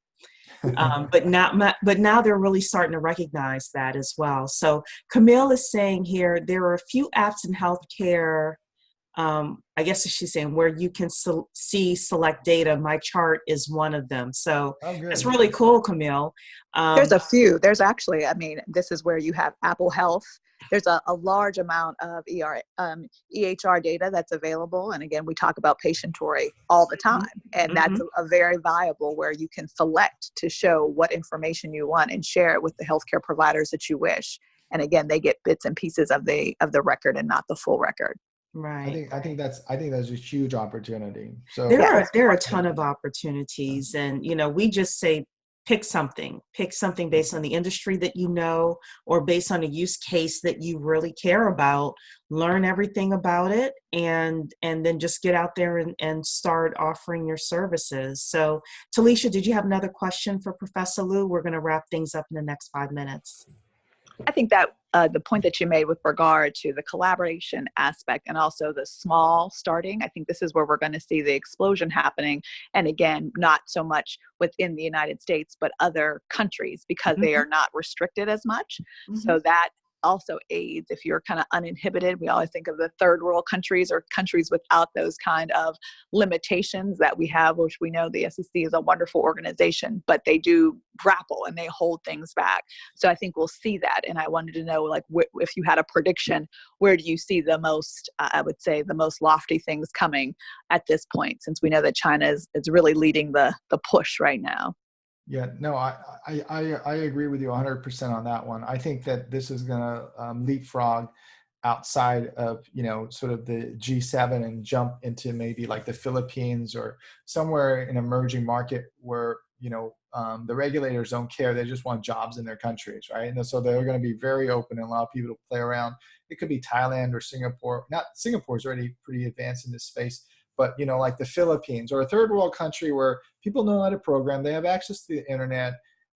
But now they're really starting to recognize that as well. So Camille is saying here, there are a few apps in healthcare, I guess she's saying, where you can see select data. My chart is one of them. So it's really cool, Camille. There's a few. There's actually, this is where you have Apple Health. There's a large amount of EHR data that's available. And again, we talk about patientory all the time. And that's a very viable, where you can select to show what information you want and share it with the healthcare providers that you wish. And again, they get bits and pieces of the record and not the full record. Right. I think that's a huge opportunity. So there are a ton of opportunities, and we just say pick something based on the industry that or based on a use case that you really care about. Learn everything about it, and then just get out there and start offering your services. So Talisha, did you have another question for Professor Liew? We're going to wrap things up in the next 5 minutes. I think that the point that you made with regard to the collaboration aspect and also the small starting, I think this is where we're going to see the explosion happening. And again, not so much within the United States, but other countries, because they are not restricted as much. So that also aids if you're kind of uninhibited. We always think of the third world countries or countries without those kind of limitations that we have, which we know the SEC is a wonderful organization, but they do grapple and they hold things back. So I think we'll see that. And I wanted to know, like, if you had a prediction, where do you see the most, I would say, the most lofty things coming at this point, since we know that China is really leading the push right now? Yeah, no, I agree with you 100% on that one. I think that this is going to leapfrog outside of, sort of the G7 and jump into maybe like the Philippines or somewhere in an emerging market where, the regulators don't care. They just want jobs in their countries, right? And so they're going to be very open and allow people to play around. It could be Thailand or Singapore. Singapore's already pretty advanced in this space. But, like the Philippines or a third world country where people know how to program, they have access to the internet,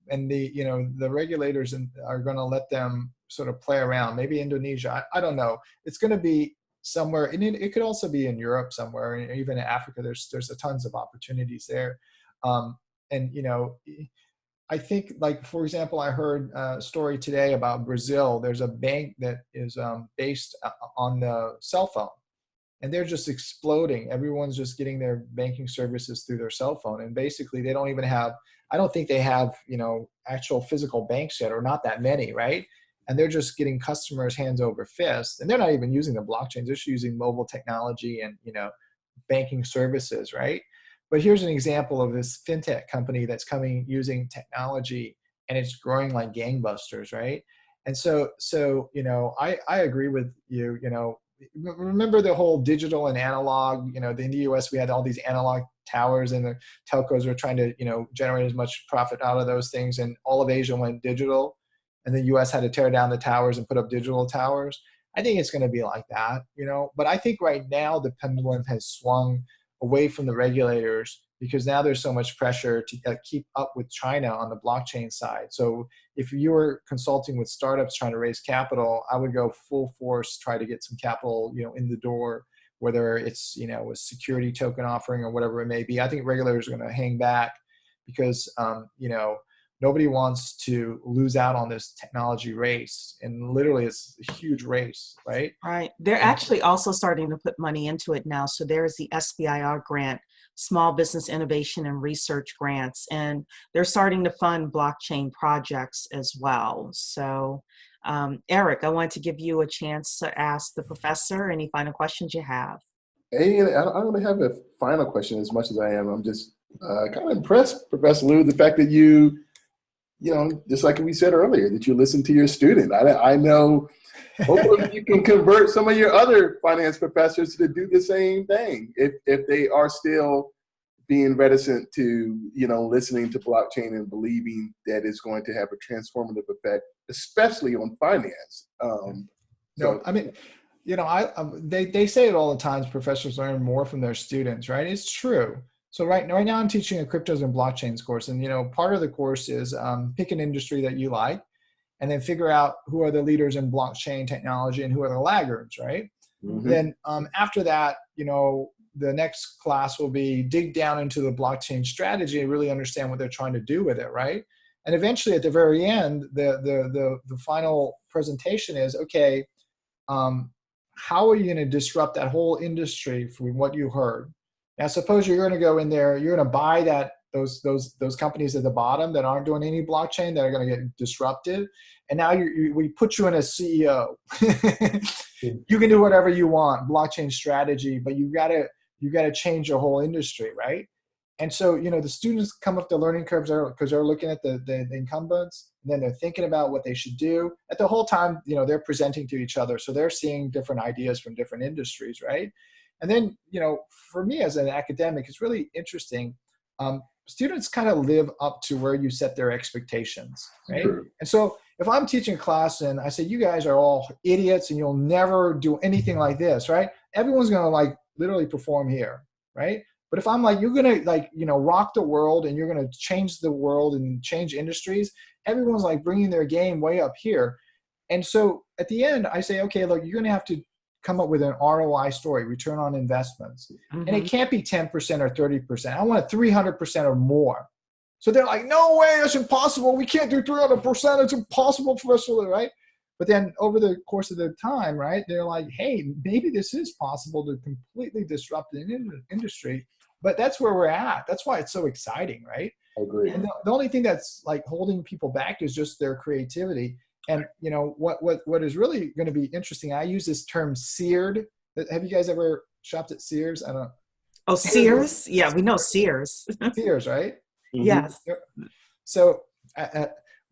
and the regulators are going to let them sort of play around. Maybe Indonesia, I don't know. It's going to be somewhere, and it could also be in Europe somewhere, and even in Africa. There's tons of opportunities there, and I think, like, for example, I heard a story today about Brazil. There's a bank that is based on the cell phone, and they're just exploding. Everyone's just getting their banking services through their cell phone. And basically they don't even have, I don't think they have, actual physical banks yet, or not that many, right? And they're just getting customers hands over fist. And they're not even using the blockchain. They're just using mobile technology and, banking services, right? But here's an example of this fintech company that's coming using technology, and it's growing like gangbusters, right? And so I agree with you. Remember the whole digital and analog, in the US we had all these analog towers, and the telcos were trying to, generate as much profit out of those things, and all of Asia went digital, and the US had to tear down the towers and put up digital towers. I think it's going to be like that, but I think right now the pendulum has swung away from the regulators, because now there's so much pressure to keep up with China on the blockchain side. So if you were consulting with startups trying to raise capital, I would go full force, try to get some capital, in the door, whether it's, a security token offering or whatever it may be. I think regulators are going to hang back because, nobody wants to lose out on this technology race. And literally it's a huge race, right? Right. They're actually also starting to put money into it now. So there is the SBIR grant, Small Business Innovation and Research Grants, and they're starting to fund blockchain projects as well. So Eric, I want to give you a chance to ask the professor any final questions you have. Hey, I don't really have a final question as much as I am. I'm just kind of impressed, Professor Liew, the fact that you just like we said earlier, that you listen to your student. I know hopefully you can convert some of your other finance professors to do the same thing if they are still being reticent to, listening to blockchain and believing that it's going to have a transformative effect, especially on finance. They say it all the time, professors learn more from their students, right? It's true. So right now I'm teaching a cryptos and blockchains course. And, part of the course is pick an industry that you like, and then figure out who are the leaders in blockchain technology and who are the laggards, right? Mm-hmm. Then after that, the next class will be dig down into the blockchain strategy and really understand what they're trying to do with it, right? And eventually at the very end, the final presentation is, okay, how are you going to disrupt that whole industry from what you heard? Now, suppose you're going to go in there, you're going to buy those companies at the bottom that aren't doing any blockchain, that are going to get disrupted. And now we put you in as CEO. You can do whatever you want, blockchain strategy, but you got to change your whole industry, right? And so, the students come up the learning curves because they're looking at the incumbents, and then they're thinking about what they should do. At the whole time, they're presenting to each other. So they're seeing different ideas from different industries, right? And then, for me as an academic, it's really interesting. Students kind of live up to where you set their expectations, right? Sure. And so if I'm teaching a class and I say, you guys are all idiots and you'll never do anything like this, right? Everyone's going to literally perform here, right? But if I'm like, you're going to rock the world and you're going to change the world and change industries, everyone's bringing their game way up here. And so at the end, I say, okay, look, you're going to have to come up with an ROI story, return on investments. Mm-hmm. And it can't be 10% or 30%. I want it 300% or more. So they're like, no way, that's impossible. We can't do 300%. It's impossible, Professor Liew, right? But then over the course of the time, right, they're like, hey, maybe this is possible to completely disrupt the industry. But that's where we're at. That's why it's so exciting, right? I agree. And the only thing that's holding people back is just their creativity. And what is really going to be interesting, I use this term seared. Have you guys ever shopped at Sears? I don't know. Oh, Sears? Yeah, we know Sears. Sears, right? Mm-hmm. Yes. So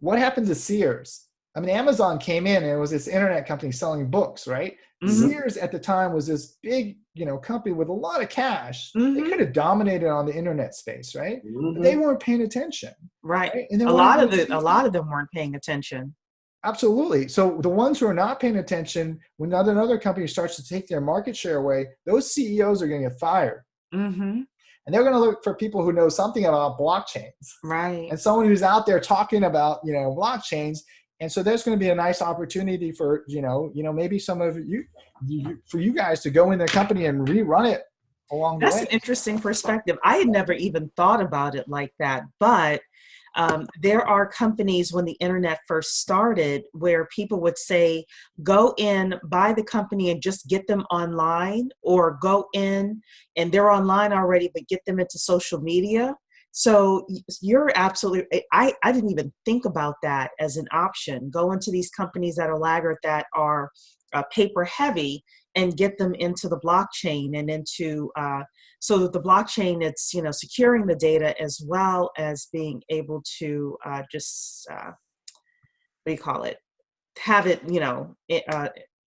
what happened to Sears? I mean, Amazon came in and it was this internet company selling books, right? Mm-hmm. Sears at the time was this big, company with a lot of cash. Mm-hmm. They could have dominated on the internet space, right? Mm-hmm. But they weren't paying attention. Right. And a lot of them weren't paying attention. Absolutely. So the ones who are not paying attention, when another company starts to take their market share away, those CEOs are going to get fired. Mm-hmm. And they're going to look for people who know something about blockchains. Right. And someone who's out there talking about, blockchains. And so there's going to be a nice opportunity for, maybe some of for you guys to go in the company and rerun it along the way. That's an interesting perspective. I had never even thought about it like that. But There are companies when the internet first started where people would say, go in, buy the company and just get them online, or go in and they're online already, but get them into social media. So you're absolutely, I didn't even think about that as an option. Go into these companies that are laggard, that are paper heavy, and get them into the blockchain and into, so that the blockchain, it's, securing the data as well as being able to what do you call it? Have it,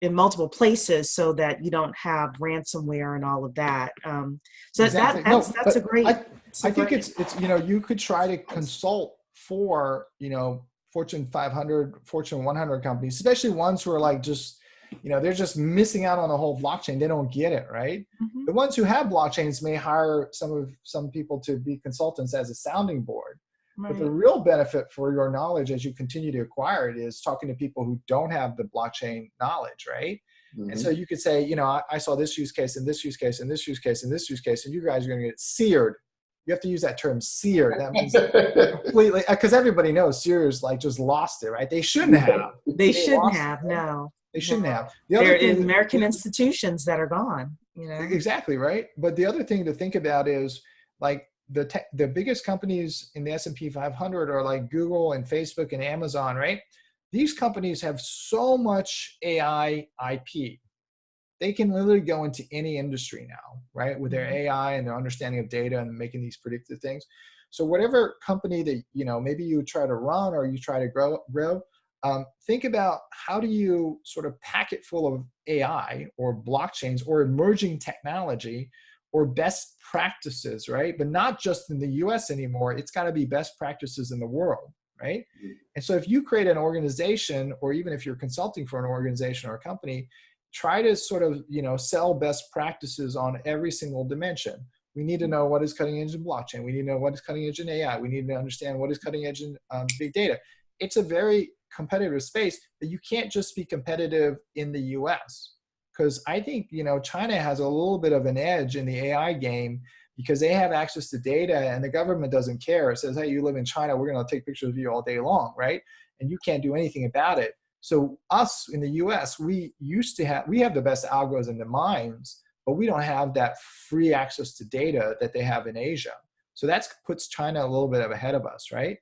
in multiple places so that you don't have ransomware and all of that. So Exactly. that's a great. I think it's you could try to consult for Fortune 500, Fortune 100 companies, especially ones who are like just they're just missing out on the whole blockchain. They don't get it, right? Mm-hmm. The ones who have blockchains may hire some people to be consultants as a sounding board. Right. But the real benefit for your knowledge as you continue to acquire it is talking to people who don't have the blockchain knowledge, right? Mm-hmm. And so you could say, I saw this use case and this use case and this use case and this use case, and you guys are going to get seared. You have to use that term seared. That means completely, because everybody knows Sears just lost it, right? They shouldn't have. They shouldn't have, no. They shouldn't have. There is American institutions that are gone, Exactly, right? But the other thing to think about is the biggest companies in the S&P 500 are like Google and Facebook and Amazon, right? These companies have so much AI IP. They can literally go into any industry now, right? With their AI and their understanding of data and making these predictive things. So whatever company that, maybe you try to run or you try to grow, think about how do you sort of pack it full of AI or blockchains or emerging technology or best practices, right? But not just in the US anymore. It's got to be best practices in the world, right? Mm-hmm. And so if you create an organization, or even if you're consulting for an organization or a company, try to sort of, sell best practices on every single dimension. We need to know what is cutting edge in blockchain. We need to know what is cutting edge in AI. We need to understand what is cutting edge in big data. It's a very competitive space, but you can't just be competitive in the US. Because I think, China has a little bit of an edge in the AI game because they have access to data and the government doesn't care. It says, hey, you live in China, we're going to take pictures of you all day long, right? And you can't do anything about it. So us in the US, we have the best algos in the minds, but we don't have that free access to data that they have in Asia. So that puts China a little bit ahead of us, right?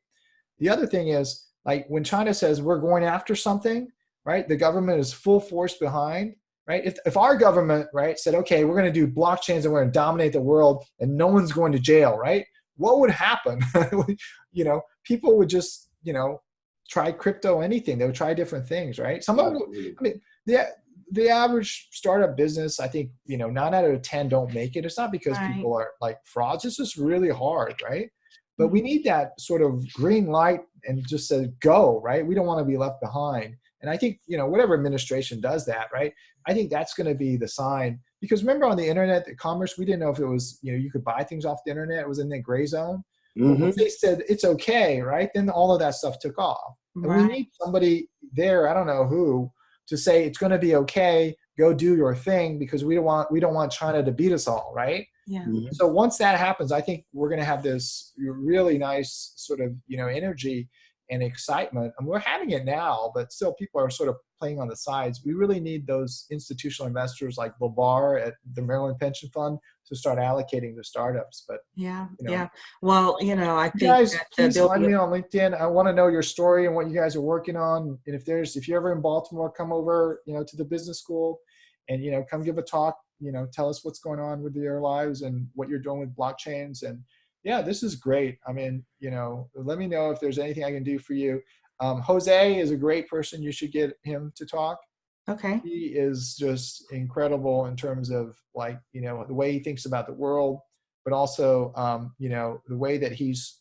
The other thing is, when China says we're going after something, right? The government is full force behind. Right? If our government, right, said, okay, we're going to do blockchains and we're going to dominate the world and no one's going to jail, right? What would happen? People would just, try crypto, anything. They would try different things, right? Some of them, the average startup business, I think, 9 out of 10 don't make it. It's not because people are frauds. It's just really hard, right? But we need that sort of green light and just say, go, right? We don't want to be left behind. And I think, whatever administration does that, right? I think that's going to be the sign. Because remember on the internet, the commerce, we didn't know if it was, you could buy things off the internet. It was in the gray zone. Mm-hmm. But once they said it's okay, right? Then all of that stuff took off. And we need somebody there, I don't know who, to say it's going to be okay. Go do your thing, because we don't want China to beat us all, right? Yeah. Mm-hmm. So once that happens, I think we're going to have this really nice sort of, energy and excitement. And we're having it now, but still people are sort of playing on the sides. We really need those institutional investors like Labar at the Maryland Pension Fund to start allocating to startups. But yeah. Well, I think guys, please find me on LinkedIn. I want to know your story and what you guys are working on. And if you're ever in Baltimore, come over, to the business school and, come give a talk, tell us what's going on with your lives and what you're doing with blockchains. And yeah, this is great. I mean, let me know if there's anything I can do for you. Jose is a great person. You should get him to talk. Okay. He is just incredible in terms of the way he thinks about the world, but also, the way that he's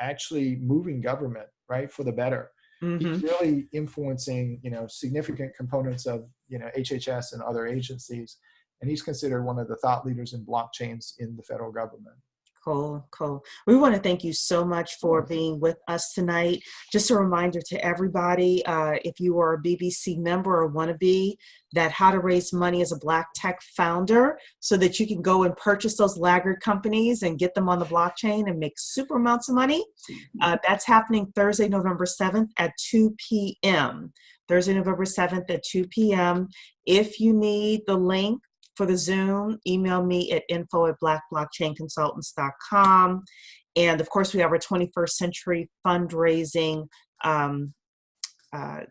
actually moving government, right, for the better. Mm-hmm. He's really influencing, significant components of, HHS and other agencies. And he's considered one of the thought leaders in blockchains in the federal government. Cool, cool. We want to thank you so much for being with us tonight. Just a reminder to everybody, if you are a BBC member or want to be, that How to Raise Money as a Black Tech Founder, so that you can go and purchase those laggard companies and get them on the blockchain and make super amounts of money. That's happening Thursday, November 7th at 2 p.m. Thursday, November 7th at 2 p.m. If you need the link for the Zoom, email me at info@blackblockchainconsultants.com. And of course, we have our 21st Century Fundraising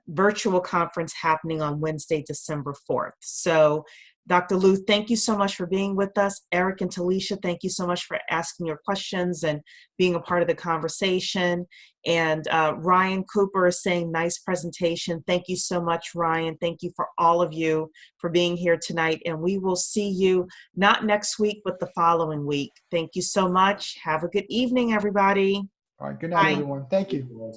virtual conference happening on Wednesday, December 4th. So Dr. Liew, thank you so much for being with us. Eric and Talisha, thank you so much for asking your questions and being a part of the conversation. And Ryan Cooper is saying, nice presentation. Thank you so much, Ryan. Thank you for all of you for being here tonight. And we will see you not next week, but the following week. Thank you so much. Have a good evening, everybody. All right. Good night, Bye. everyone. Thank you.